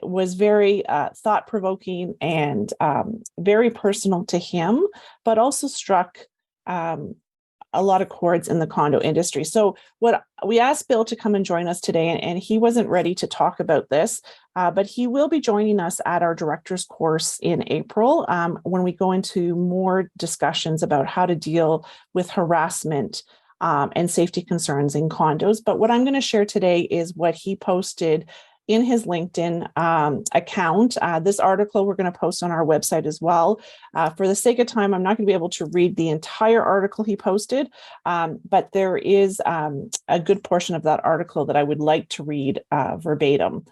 was very thought-provoking and very personal to him, but also struck a lot of chords in the condo industry. So what we asked Bill to come and join us today, and he wasn't ready to talk about this, but he will be joining us at our director's course in April when we go into more discussions about how to deal with harassment and safety concerns in condos. But what I'm going to share today is what he posted in his LinkedIn account. This article we're going to post on our website as well. For the sake of time, I'm not going to be able to read the entire article he posted, but there is a good portion of that article that I would like to read verbatim.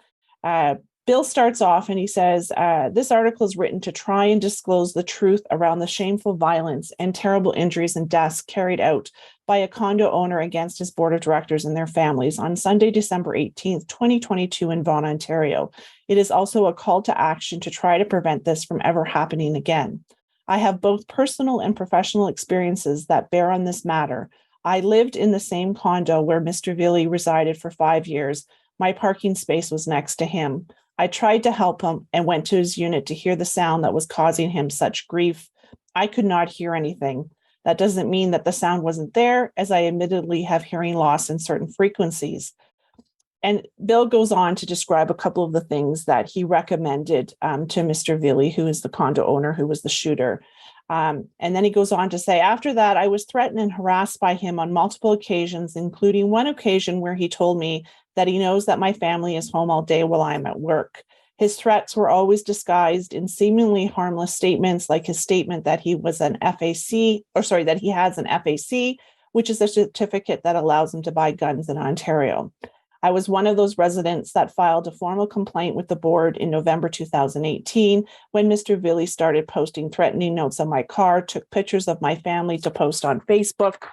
Bill starts off and he says, this article is written to try and disclose the truth around the shameful violence and terrible injuries and deaths carried out by a condo owner against his board of directors and their families on Sunday, December 18th, 2022 in Vaughan, Ontario. It is also a call to action to try to prevent this from ever happening again. I have both personal and professional experiences that bear on this matter. I lived in the same condo where Mr. Villi resided for 5 years. My parking space was next to him. I tried to help him and went to his unit to hear the sound that was causing him such grief. I could not hear anything. That doesn't mean that the sound wasn't there, as I admittedly have hearing loss in certain frequencies. And Bill goes on to describe a couple of the things that he recommended to Mr. Villi, who is the condo owner who was the shooter. And then he goes on to say, after that, I was threatened and harassed by him on multiple occasions, including one occasion where he told me that he knows that my family is home all day while I'm at work. His threats were always disguised in seemingly harmless statements, like his statement that he was an FAC, that he has an FAC, which is a certificate that allows him to buy guns in Ontario. I was one of those residents that filed a formal complaint with the board in November 2018 when Mr. Villi started posting threatening notes on my car, took pictures of my family to post on Facebook,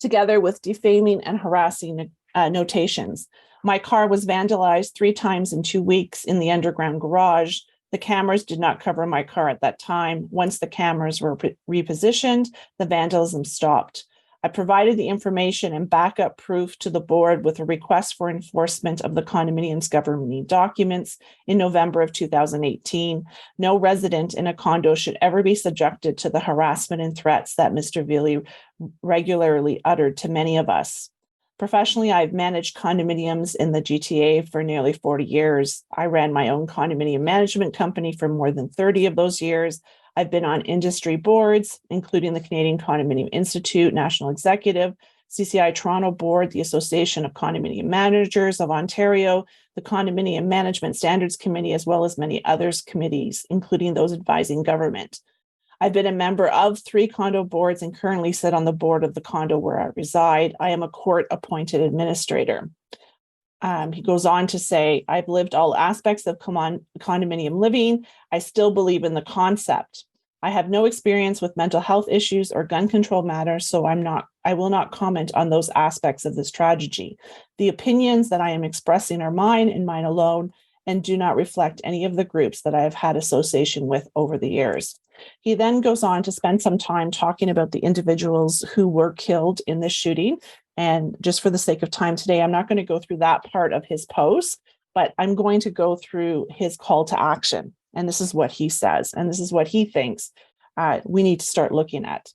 together with defaming and harassing notations. My car was vandalized 3 times in 2 weeks in the underground garage. The cameras did not cover my car at that time. Once the cameras were repositioned, the vandalism stopped. I provided the information and backup proof to the board with a request for enforcement of the condominium's governing documents in November of 2018. No resident in a condo should ever be subjected to the harassment and threats that Mr. Vili regularly uttered to many of us. Professionally, I've managed condominiums in the GTA for nearly 40 years. I ran my own condominium management company for more than 30 of those years. I've been on industry boards, including the Canadian Condominium Institute, National Executive, CCI Toronto Board, the Association of Condominium Managers of Ontario, the Condominium Management Standards Committee, as well as many others committees, including those advising government. I've been a member of 3 condo boards and currently sit on the board of the condo where I reside. I am a court-appointed administrator. He goes on to say, I've lived all aspects of condominium living. I still believe in the concept. I have no experience with mental health issues or gun control matters, so I will not comment on those aspects of this tragedy. The opinions that I am expressing are mine and mine alone, and do not reflect any of the groups that I have had association with over the years. He then goes on to spend some time talking about the individuals who were killed in this shooting. And just for the sake of time today, I'm not going to go through that part of his post, but I'm going to go through his call to action. And this is what he says, and this is what he thinks we need to start looking at.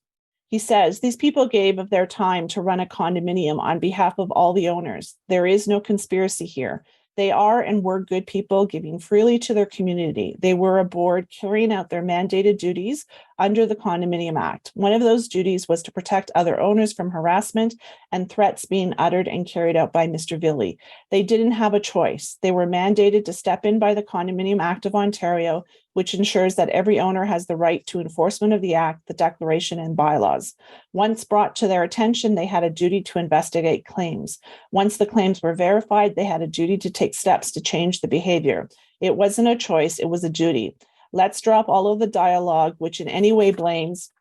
He says, these people gave of their time to run a condominium on behalf of all the owners. There is no conspiracy here. They are and were good people giving freely to their community. They were a board carrying out their mandated duties under the Condominium Act. One of those duties was to protect other owners from harassment and threats being uttered and carried out by Mr. Vili. They didn't have a choice. They were mandated to step in by the Condominium Act of Ontario, which ensures that every owner has the right to enforcement of the Act, the Declaration, and bylaws. Once brought to their attention, they had a duty to investigate claims. Once the claims were verified, they had a duty to take steps to change the behavior. It wasn't a choice, it was a duty. Let's drop all of the dialogue which in any way blames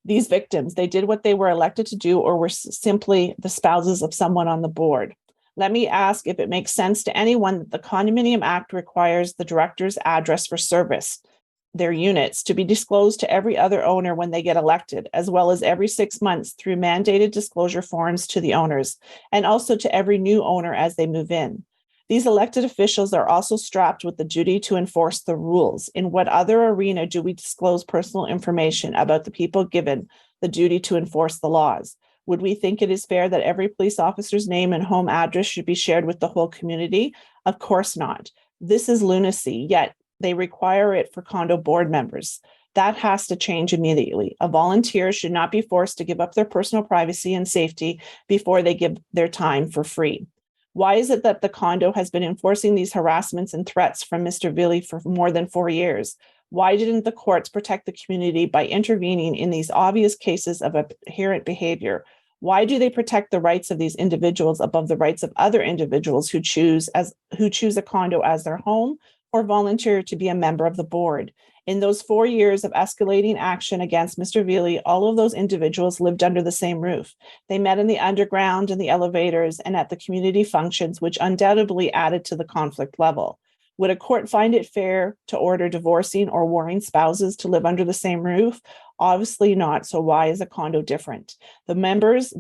these victims. They did what they were elected to do or were simply the spouses of someone on the board. Let me ask if it makes sense to anyone that the Condominium Act requires the director's address for service, their units, to be disclosed to every other owner when they get elected, as well as every 6 months through mandated disclosure forms to the owners, and also to every new owner as they move in. These elected officials are also strapped with the duty to enforce the rules. In what other arena do we disclose personal information about the people given the duty to enforce the laws? Would we think it is fair that every police officer's name and home address should be shared with the whole community? Of course not. This is lunacy, yet they require it for condo board members. That has to change immediately. A volunteer should not be forced to give up their personal privacy and safety before they give their time for free. Why is it that the condo has been enforcing these harassments and threats from Mr. Vili for more than 4 years? Why didn't the courts protect the community by intervening in these obvious cases of inherent behavior? Why do they protect the rights of these individuals above the rights of other individuals who choose a condo as their home or volunteer to be a member of the board? In those 4 years of escalating action against Mr. Vili, all of those individuals lived under the same roof. They met in the underground, in the elevators, and at the community functions, which undoubtedly added to the conflict level. Would a court find it fair to order divorcing or warring spouses to live under the same roof? Obviously not. So why is a condo different? The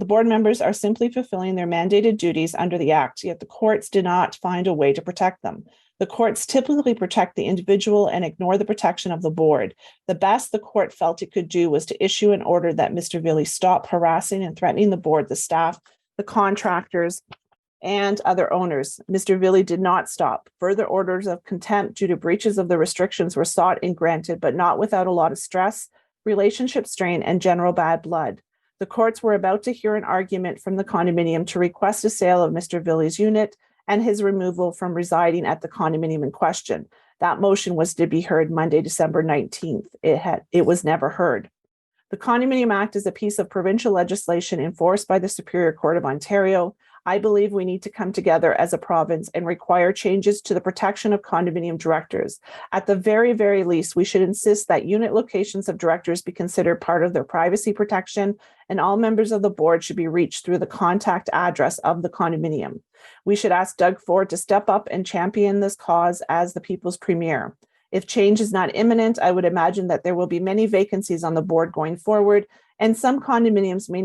board members are simply fulfilling their mandated duties under the Act, yet the courts did not find a way to protect them. The courts typically protect the individual and ignore the protection of the board. The best the court felt it could do was to issue an order that Mr. Vili stop harassing and threatening the board, the staff, the contractors, and other owners. Mr. Vili did not stop. Further orders of contempt due to breaches of the restrictions were sought and granted, but not without a lot of stress, relationship strain, and general bad blood. The courts were about to hear an argument from the condominium to request a sale of Mr. Vili's unit and his removal from residing at the condominium in question. That motion was to be heard Monday, December 19th. It was never heard. The Condominium Act is a piece of provincial legislation enforced by the Superior Court of Ontario. I believe we need to come together as a province and require changes to the protection of condominium directors. At the very, very least, we should insist that unit locations of directors be considered part of their privacy protection, and all members of the board should be reached through the contact address of the condominium. We should ask Doug Ford to step up and champion this cause as the people's premier. If change is not imminent, I would imagine that there will be many vacancies on the board going forward, and some condominiums may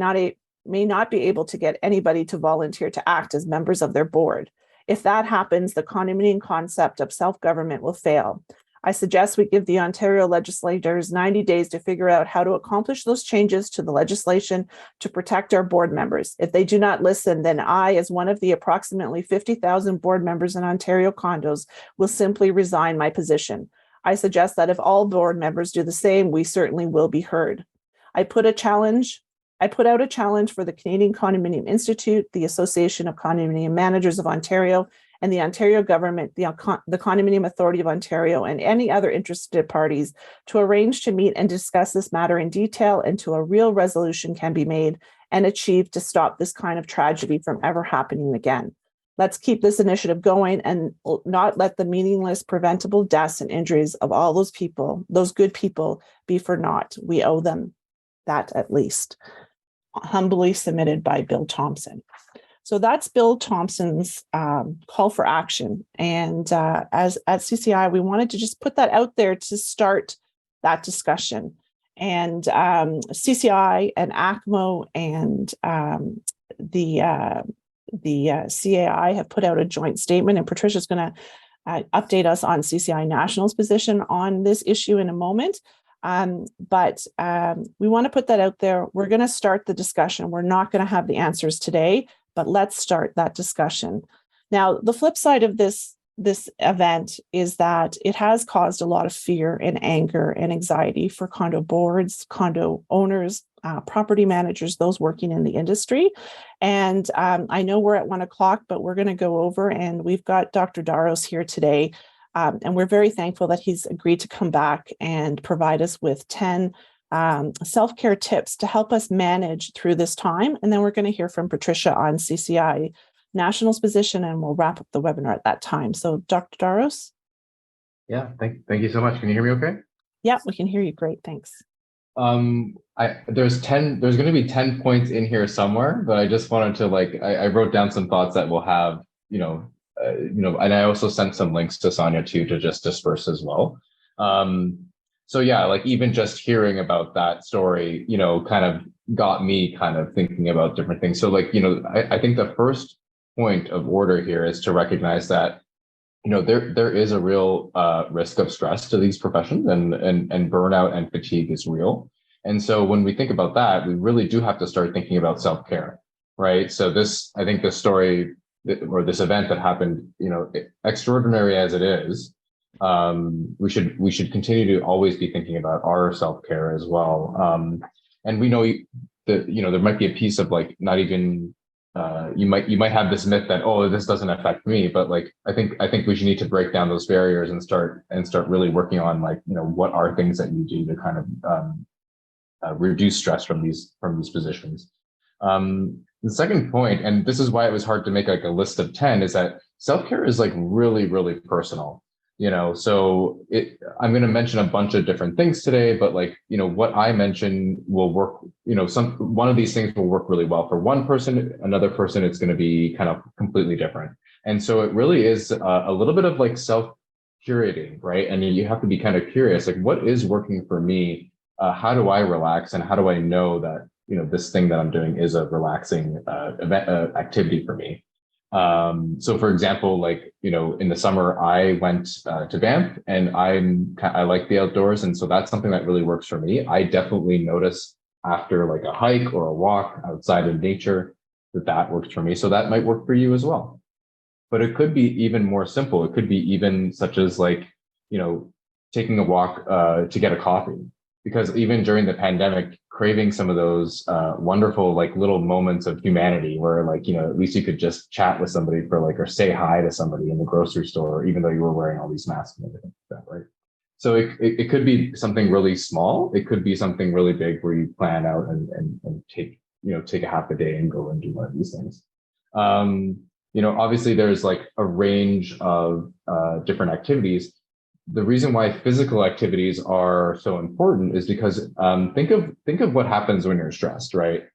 not be able to get anybody to volunteer to act as members of their board. If that happens, the condominium concept of self-government will fail. I suggest we give the Ontario legislators 90 days to figure out how to accomplish those changes to the legislation to protect our board members. If they do not listen, then I, as one of the approximately 50,000 board members in Ontario condos, will simply resign my position. I suggest that if all board members do the same, we certainly will be heard. I put out a challenge for the Canadian Condominium Institute, the Association of Condominium Managers of Ontario, and the Ontario government, the Condominium Authority of Ontario, and any other interested parties to arrange to meet and discuss this matter in detail until a real resolution can be made and achieved to stop this kind of tragedy from ever happening again. Let's keep this initiative going and not let the meaningless preventable deaths and injuries of all those people, those good people, be for naught. We owe them that at least. Humbly submitted by Bill Thompson. So that's Bill Thompson's call for action. And as at CCI, we wanted to just put that out there to start that discussion. And CCI and ACMO and the CAI have put out a joint statement, and Patricia's going to update us on CCI National's position on this issue in a moment. But we want to put that out there. We're going to start the discussion. We're not going to have the answers today, but let's start that discussion. Now, the flip side of this event is that it has caused a lot of fear and anger and anxiety for condo boards, condo owners, property managers, those working in the industry. And I know we're at 1 o'clock, but we're going to go over, and we've got Dr. Daros here today. And we're very thankful that he's agreed to come back and provide us with 10 self-care tips to help us manage through this time. And then we're going to hear from Patricia on CCI National's position, and we'll wrap up the webinar at that time. So Dr. Daros? Yeah, thank you so much. Can you hear me okay? Yeah, we can hear you great. Thanks. There's going to be 10 points in here somewhere, but I just wanted to I wrote down some thoughts that we'll have, and I also sent some links to Sonja too to just disperse as well. So yeah, even just hearing about that story, kind of got me kind of thinking about different things. So I think the first point of order here is to recognize that, there is a real risk of stress to these professions, and burnout and fatigue is real. And so when we think about that, we really do have to start thinking about self-care, right? So I think this story, or this event that happened, extraordinary as it is, we should continue to always be thinking about our self-care as well. And we know that, there might be a piece of not even, you might have this myth that, oh, this doesn't affect me, but I think we should need to break down those barriers and start really working on what are things that you do to kind of reduce stress from these positions. The second point, and this is why it was hard to make a list of 10, is that self-care is really, really personal. So I'm going to mention a bunch of different things today, but what I mention will work, one of these things will work really well for one person, another person, it's going to be kind of completely different. And so it really is a little bit of self-curating, right? And you have to be kind of curious, what is working for me? How do I relax? And how do I know that, this thing that I'm doing is a relaxing activity for me? So for example, in the summer, I went to Banff, and I like the outdoors. And so that's something that really works for me. I definitely notice after a hike or a walk outside in nature that works for me. So that might work for you as well. But it could be even more simple. It could be even such as taking a walk to get a coffee. Because even during the pandemic, craving some of those wonderful little moments of humanity where at least you could just chat with somebody for or say hi to somebody in the grocery store, even though you were wearing all these masks and everything like that, right? So it could be something really small. It could be something really big where you plan out and take a half a day and go and do one of these things. Obviously there's like a range of different activities. The reason why physical activities are so important is because think of what happens when you're stressed, right?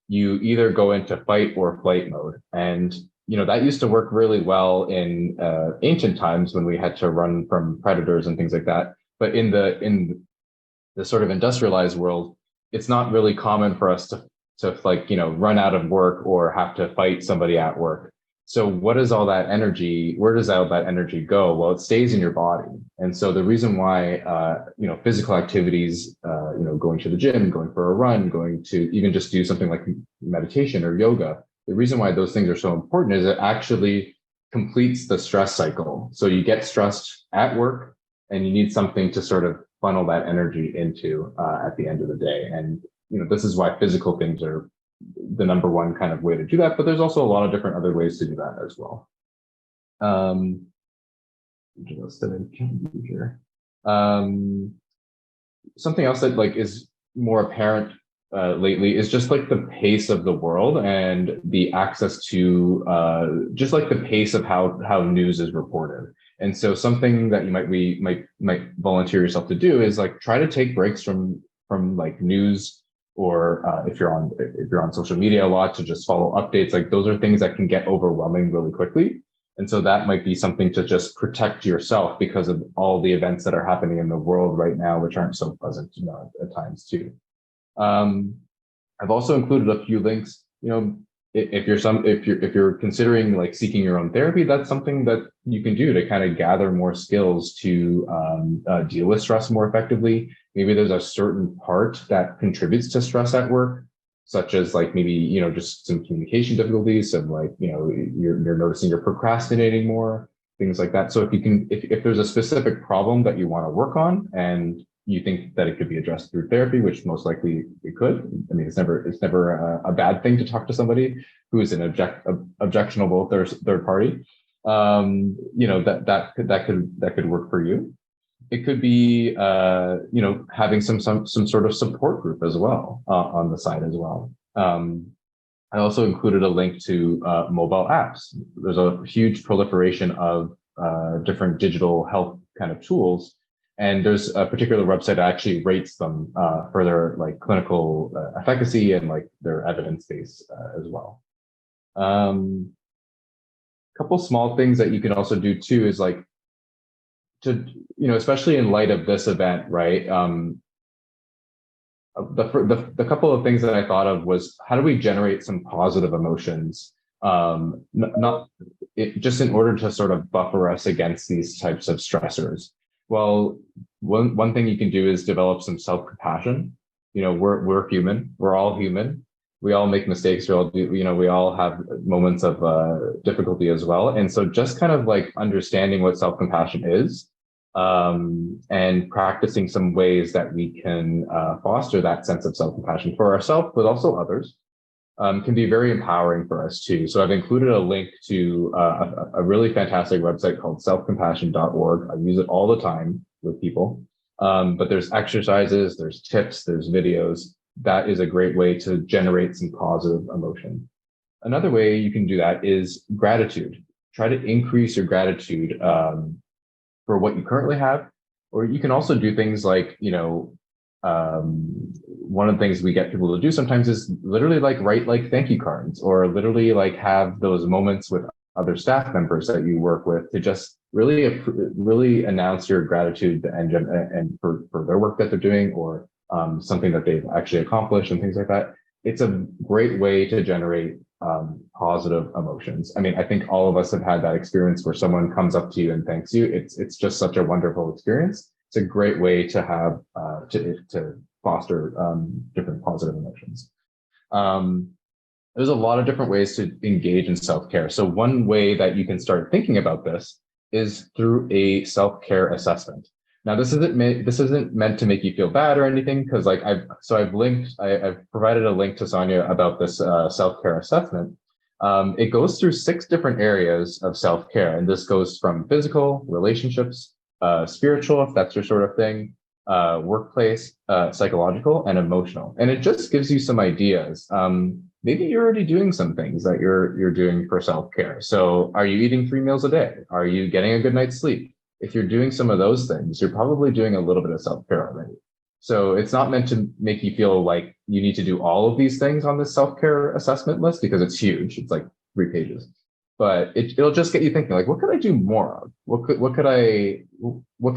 You either go into fight or flight mode, and that used to work really well in ancient times when we had to run from predators and things like that. But in the sort of industrialized world, it's not really common for us to run out of work or have to fight somebody at work. So what is all that energy? Where does all that energy go? Well, it stays in your body. And so the reason why, physical activities, going to the gym, going for a run, going to even just do something like meditation or yoga, the reason why those things are so important is it actually completes the stress cycle. So you get stressed at work and you need something to sort of funnel that energy into at the end of the day. And, this is why physical things are the number one kind of way to do that, but there's also a lot of different other ways to do that as well. Something else that is more apparent lately is just like the pace of the world and the access to just like the pace of how news is reported. And so something that you might volunteer yourself to do is like try to take breaks from like news, or if you're on social media a lot, to just follow updates. Like those are things that can get overwhelming really quickly. And so that might be something to just protect yourself because of all the events that are happening in the world right now, which aren't so pleasant, at times too. I've also included a few links. If you're considering like seeking your own therapy, that's something that you can do to kind of gather more skills to deal with stress more effectively. Maybe there's a certain part that contributes to stress at work, such as like maybe, just some communication difficulties, some like, you're noticing you're procrastinating more, things like that. So if there's a specific problem that you want to work on and you think that it could be addressed through therapy, which most likely it could. I mean, it's never a bad thing to talk to somebody who is an objectionable third party. That could work for you. It could be, having some sort of support group as well on the side as well. I also included a link to mobile apps. There's a huge proliferation of different digital health kind of tools. And there's a particular website that actually rates them for their like clinical efficacy and like their evidence base as well. A couple small things that you can also do too is like to, especially in light of this event, right? The couple of things that I thought of was how do we generate some positive emotions, just in order to sort of buffer us against these types of stressors. Well, one thing you can do is develop some self-compassion. We're human. We're all human. We all make mistakes. We all have moments of difficulty as well. And so just kind of like understanding what self-compassion is, and practicing some ways that we can foster that sense of self-compassion for ourselves, but also others, can be very empowering for us too. So I've included a link to a really fantastic website called selfcompassion.org. I use it all the time with people, but there's exercises, there's tips, there's videos. That is a great way to generate some positive emotion. Another way you can do that is gratitude. Try to increase your gratitude for what you currently have, or you can also do things like, one of the things we get people to do sometimes is literally like write like thank you cards, or literally like have those moments with other staff members that you work with to just really announce your gratitude and for their work that they're doing, or something that they've actually accomplished and things like that. It's a great way to generate positive emotions. I mean, I think all of us have had that experience where someone comes up to you and thanks you. It's just such a wonderful experience. It's a great way to have to foster different positive emotions. There's a lot of different ways to engage in self-care. So one way that you can start thinking about this is through a self-care assessment. Now, this isn't meant to make you feel bad or anything, because like I've provided a link to Sonja about this self-care assessment. It goes through 6 different areas of self-care, and this goes from physical, relationships, spiritual, if that's your sort of thing, workplace, psychological, and emotional. And it just gives you some ideas. Maybe you're already doing some things that you're doing for self-care. So are you eating 3 meals a day? Are you getting a good night's sleep? If you're doing some of those things, you're probably doing a little bit of self-care already. So it's not meant to make you feel like you need to do all of these things on this self-care assessment list, because it's huge. It's like 3 pages. But it'll just get you thinking, like, what could I do more of? What could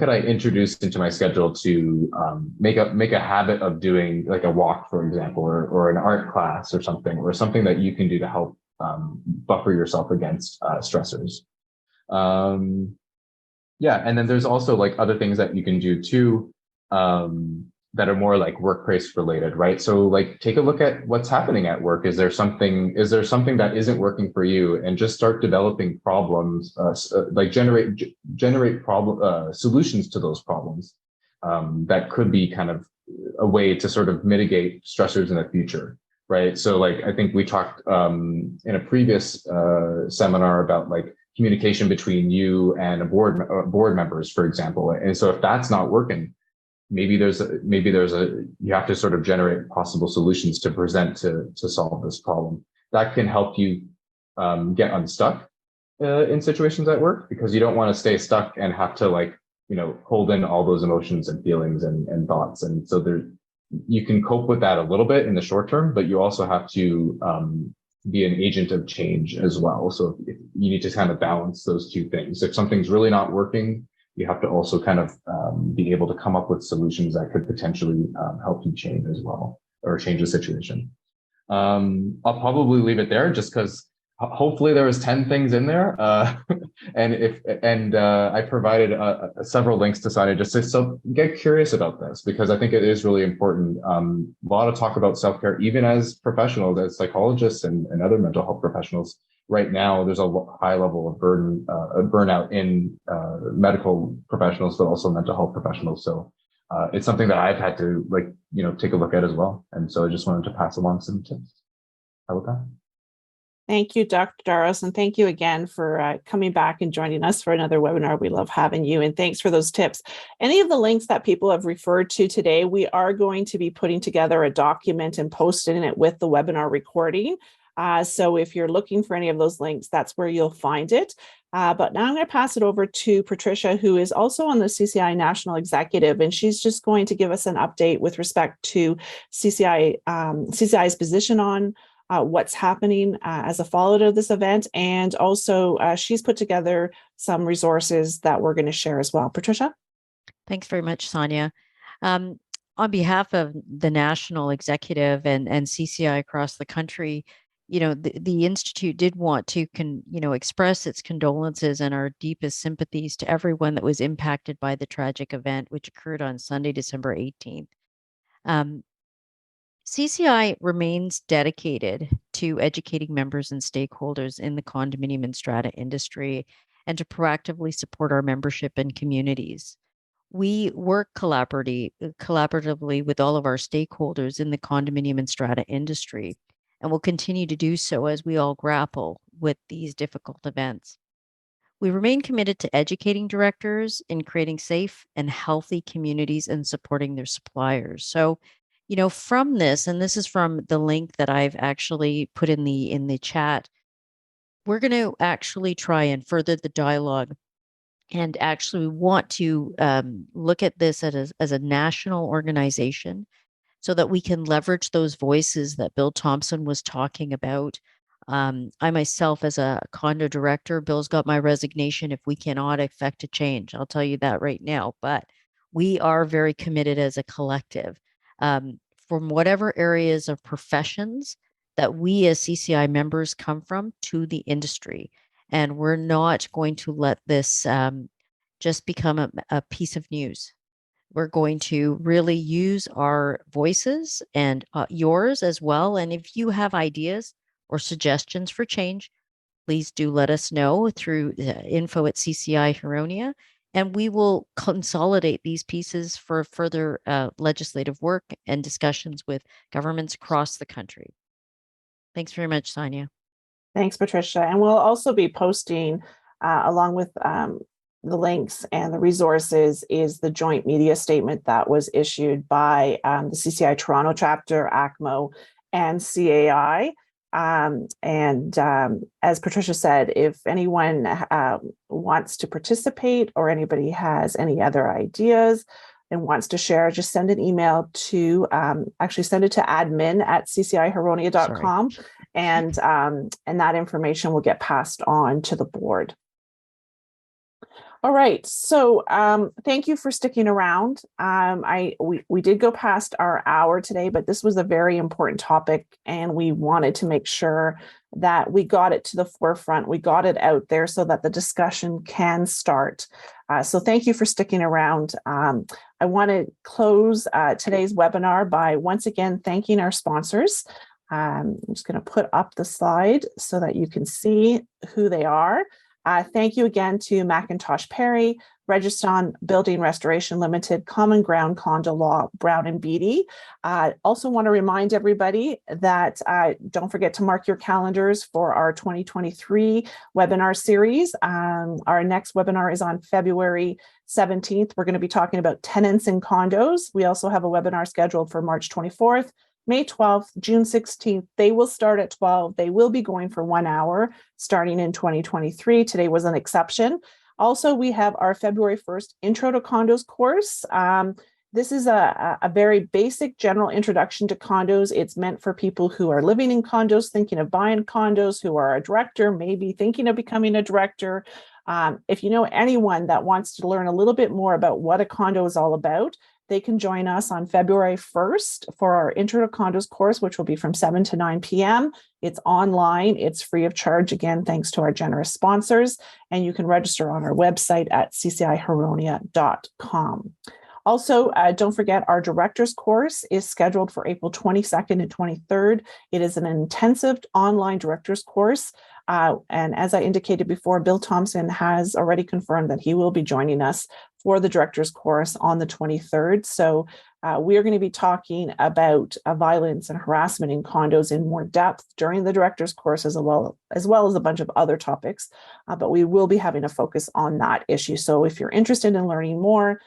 I introduce into my schedule to make a habit of doing, like a walk, for example, or an art class or something that you can do to help buffer yourself against stressors. Yeah, and then there's also like other things that you can do too, that are more like workplace related, right? So like take a look at what's happening at work. Is there something that isn't working for you, and just start developing problems, like generate problem solutions to those problems. That could be kind of a way to sort of mitigate stressors in the future, right? So like I think we talked in a previous seminar about like communication between you and board members, for example. And so if that's not working, maybe you have to sort of generate possible solutions to present to solve this problem. That can help you get unstuck in situations at work, because you don't want to stay stuck and have to, like, hold in all those emotions and feelings and thoughts. And so you can cope with that a little bit in the short term, but you also have to be an agent of change as well. So if you need to kind of balance those two things. If something's really not working, you have to also kind of be able to come up with solutions that could potentially help you change as well, or change the situation. I'll probably leave it there, just because hopefully there was 10 things in there. And I provided several links to Sonja, just to get curious about this, because I think it is really important. A lot of talk about self-care, even as professionals, as psychologists and other mental health professionals. Right now, there's a high level of burnout in medical professionals, but also mental health professionals. So it's something that I've had to take a look at as well. And so I just wanted to pass along some tips. How about that? Thank you, Dr. Daros, and thank you again for coming back and joining us for another webinar. We love having you, and thanks for those tips. Any of the links that people have referred to today, we are going to be putting together a document and posting it with the webinar recording. So if you're looking for any of those links, that's where you'll find it. But now I'm going to pass it over to Patricia, who is also on the CCI National Executive, and she's just going to give us an update with respect to CCI's position on what's happening as a follow-up of this event. And also she's put together some resources that we're going to share as well. Patricia? Thanks very much, Sonja. On behalf of the National Executive and CCI across the country, the Institute did want to express its condolences and our deepest sympathies to everyone that was impacted by the tragic event, which occurred on Sunday, December 18th. CCI remains dedicated to educating members and stakeholders in the condominium and strata industry, and to proactively support our membership and communities. We work collaboratively with all of our stakeholders in the condominium and strata industry, and will continue to do so as we all grapple with these difficult events. We remain committed to educating directors in creating safe and healthy communities and supporting their suppliers. So, from this, and this is from the link that I've actually put in the chat, we're going to actually try and further the dialogue, and actually want to look at this as a national organization, so that we can leverage those voices that Bill Thompson was talking about. I myself, as a condo director, Bill's got my resignation if we cannot effect a change. I'll tell you that right now. But we are very committed as a collective, from whatever areas of professions that we as CCI members come from, to the industry. And we're not going to let this just become a piece of news. We're going to really use our voices, and yours as well. And if you have ideas or suggestions for change, please do let us know through info@CCI Huronia, and we will consolidate these pieces for further legislative work and discussions with governments across the country. Thanks very much, Sonja. Thanks, Patricia. And we'll also be posting along with the links and the resources is the joint media statement that was issued by the CCI Toronto chapter, ACMO, and CAI. As Patricia said, if anyone wants to participate or anybody has any other ideas and wants to share, just send an email to, actually send it to admin@ccihuronia.com, and that information will get passed on to the board. All right, so thank you for sticking around. We did go past our hour today, but this was a very important topic, and we wanted to make sure that we got it to the forefront. We got it out there so that the discussion can start. So thank you for sticking around. I want to close today's webinar by once again thanking our sponsors. I'm just going to put up the slide so that you can see who they are. Thank you again to Macintosh Perry, Registon Building Restoration Limited, Common Ground Condo Law, Brown and Beatty. Also want to remind everybody that don't forget to mark your calendars for our 2023 webinar series. Our next webinar is on February 17th. We're going to be talking about tenants in condos. We also have a webinar scheduled for March 24th. May 12th, June 16th, they will start at 12. They will be going for 1 hour starting in 2023. Today was an exception. Also, we have our February 1st Intro to Condos course. This is a very basic general introduction to condos. It's meant for people who are living in condos, thinking of buying condos, who are a director, maybe thinking of becoming a director. If you know anyone that wants to learn a little bit more about what a condo is all about, they can join us on February 1st for our Intro to Condos course, which will be from 7 to 9 p.m. It's online. It's free of charge, again, thanks to our generous sponsors. And you can register on our website at ccihuronia.com. Also, don't forget our director's course is scheduled for April 22nd and 23rd. It is an intensive online director's course. And as I indicated before, Bill Thompson has already confirmed that he will be joining us for the director's course on the 23rd. So we are going to be talking about violence and harassment in condos in more depth during the director's course, as well as a bunch of other topics. But we will be having a focus on that issue. So if you're interested in learning more,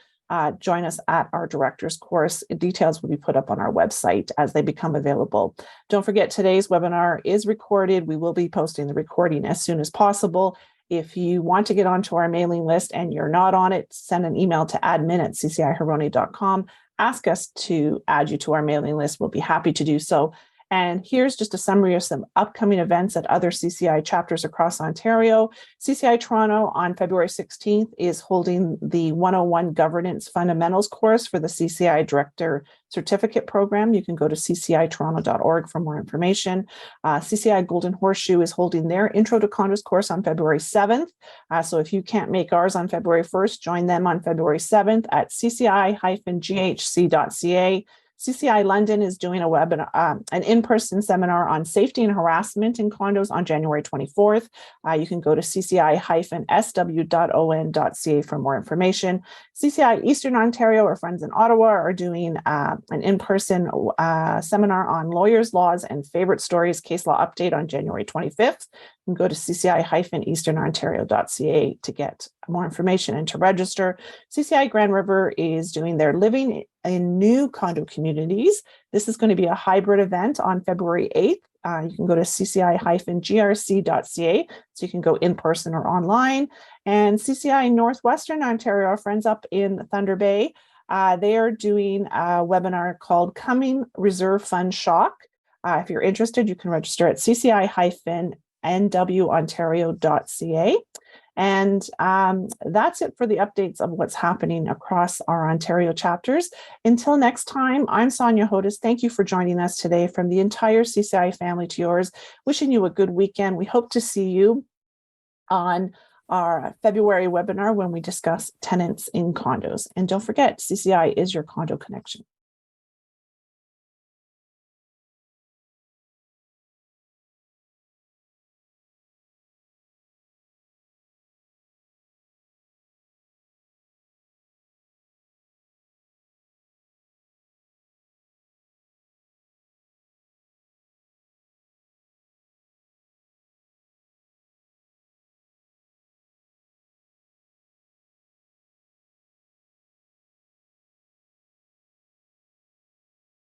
join us at our director's course. Details will be put up on our website as they become available. Don't forget, today's webinar is recorded. We will be posting the recording as soon as possible. If you want to get onto our mailing list and you're not on it, send an email to admin@ccihuronia.com. Ask us to add you to our mailing list. We'll be happy to do so. And here's just a summary of some upcoming events at other CCI chapters across Ontario. CCI Toronto on February 16th is holding the 101 Governance Fundamentals course for the CCI Director Certificate Program. You can go to ccitoronto.org for more information. CCI Golden Horseshoe is holding their Intro to Condos course on February 7th. So if you can't make ours on February 1st, join them on February 7th at cci-ghc.ca. CCI London is doing a webinar, an in-person seminar on safety and harassment in condos on January 24th. You can go to cci-sw.on.ca for more information. CCI Eastern Ontario, our friends in Ottawa, are doing an in-person seminar on lawyers, laws, and favorite stories case law update on January 25th. You can go to cci-easternontario.ca to get more information and to register. CCI Grand River is doing their Living in New Condo Communities. This is going to be a hybrid event on February 8th. You can go to cci-grc.ca, so you can go in person or online. And CCI Northwestern Ontario, our friends up in Thunder Bay, they are doing a webinar called Coming Reserve Fund Shock. If you're interested, you can register at cci-nwontario.ca. And that's it for the updates of what's happening across our Ontario chapters. Until next time, I'm Sonja Hodis. Thank you for joining us today. From the entire CCI family to yours, wishing you a good weekend. We hope to see you on our February webinar when we discuss tenants in condos. And don't forget, CCI is your condo connection.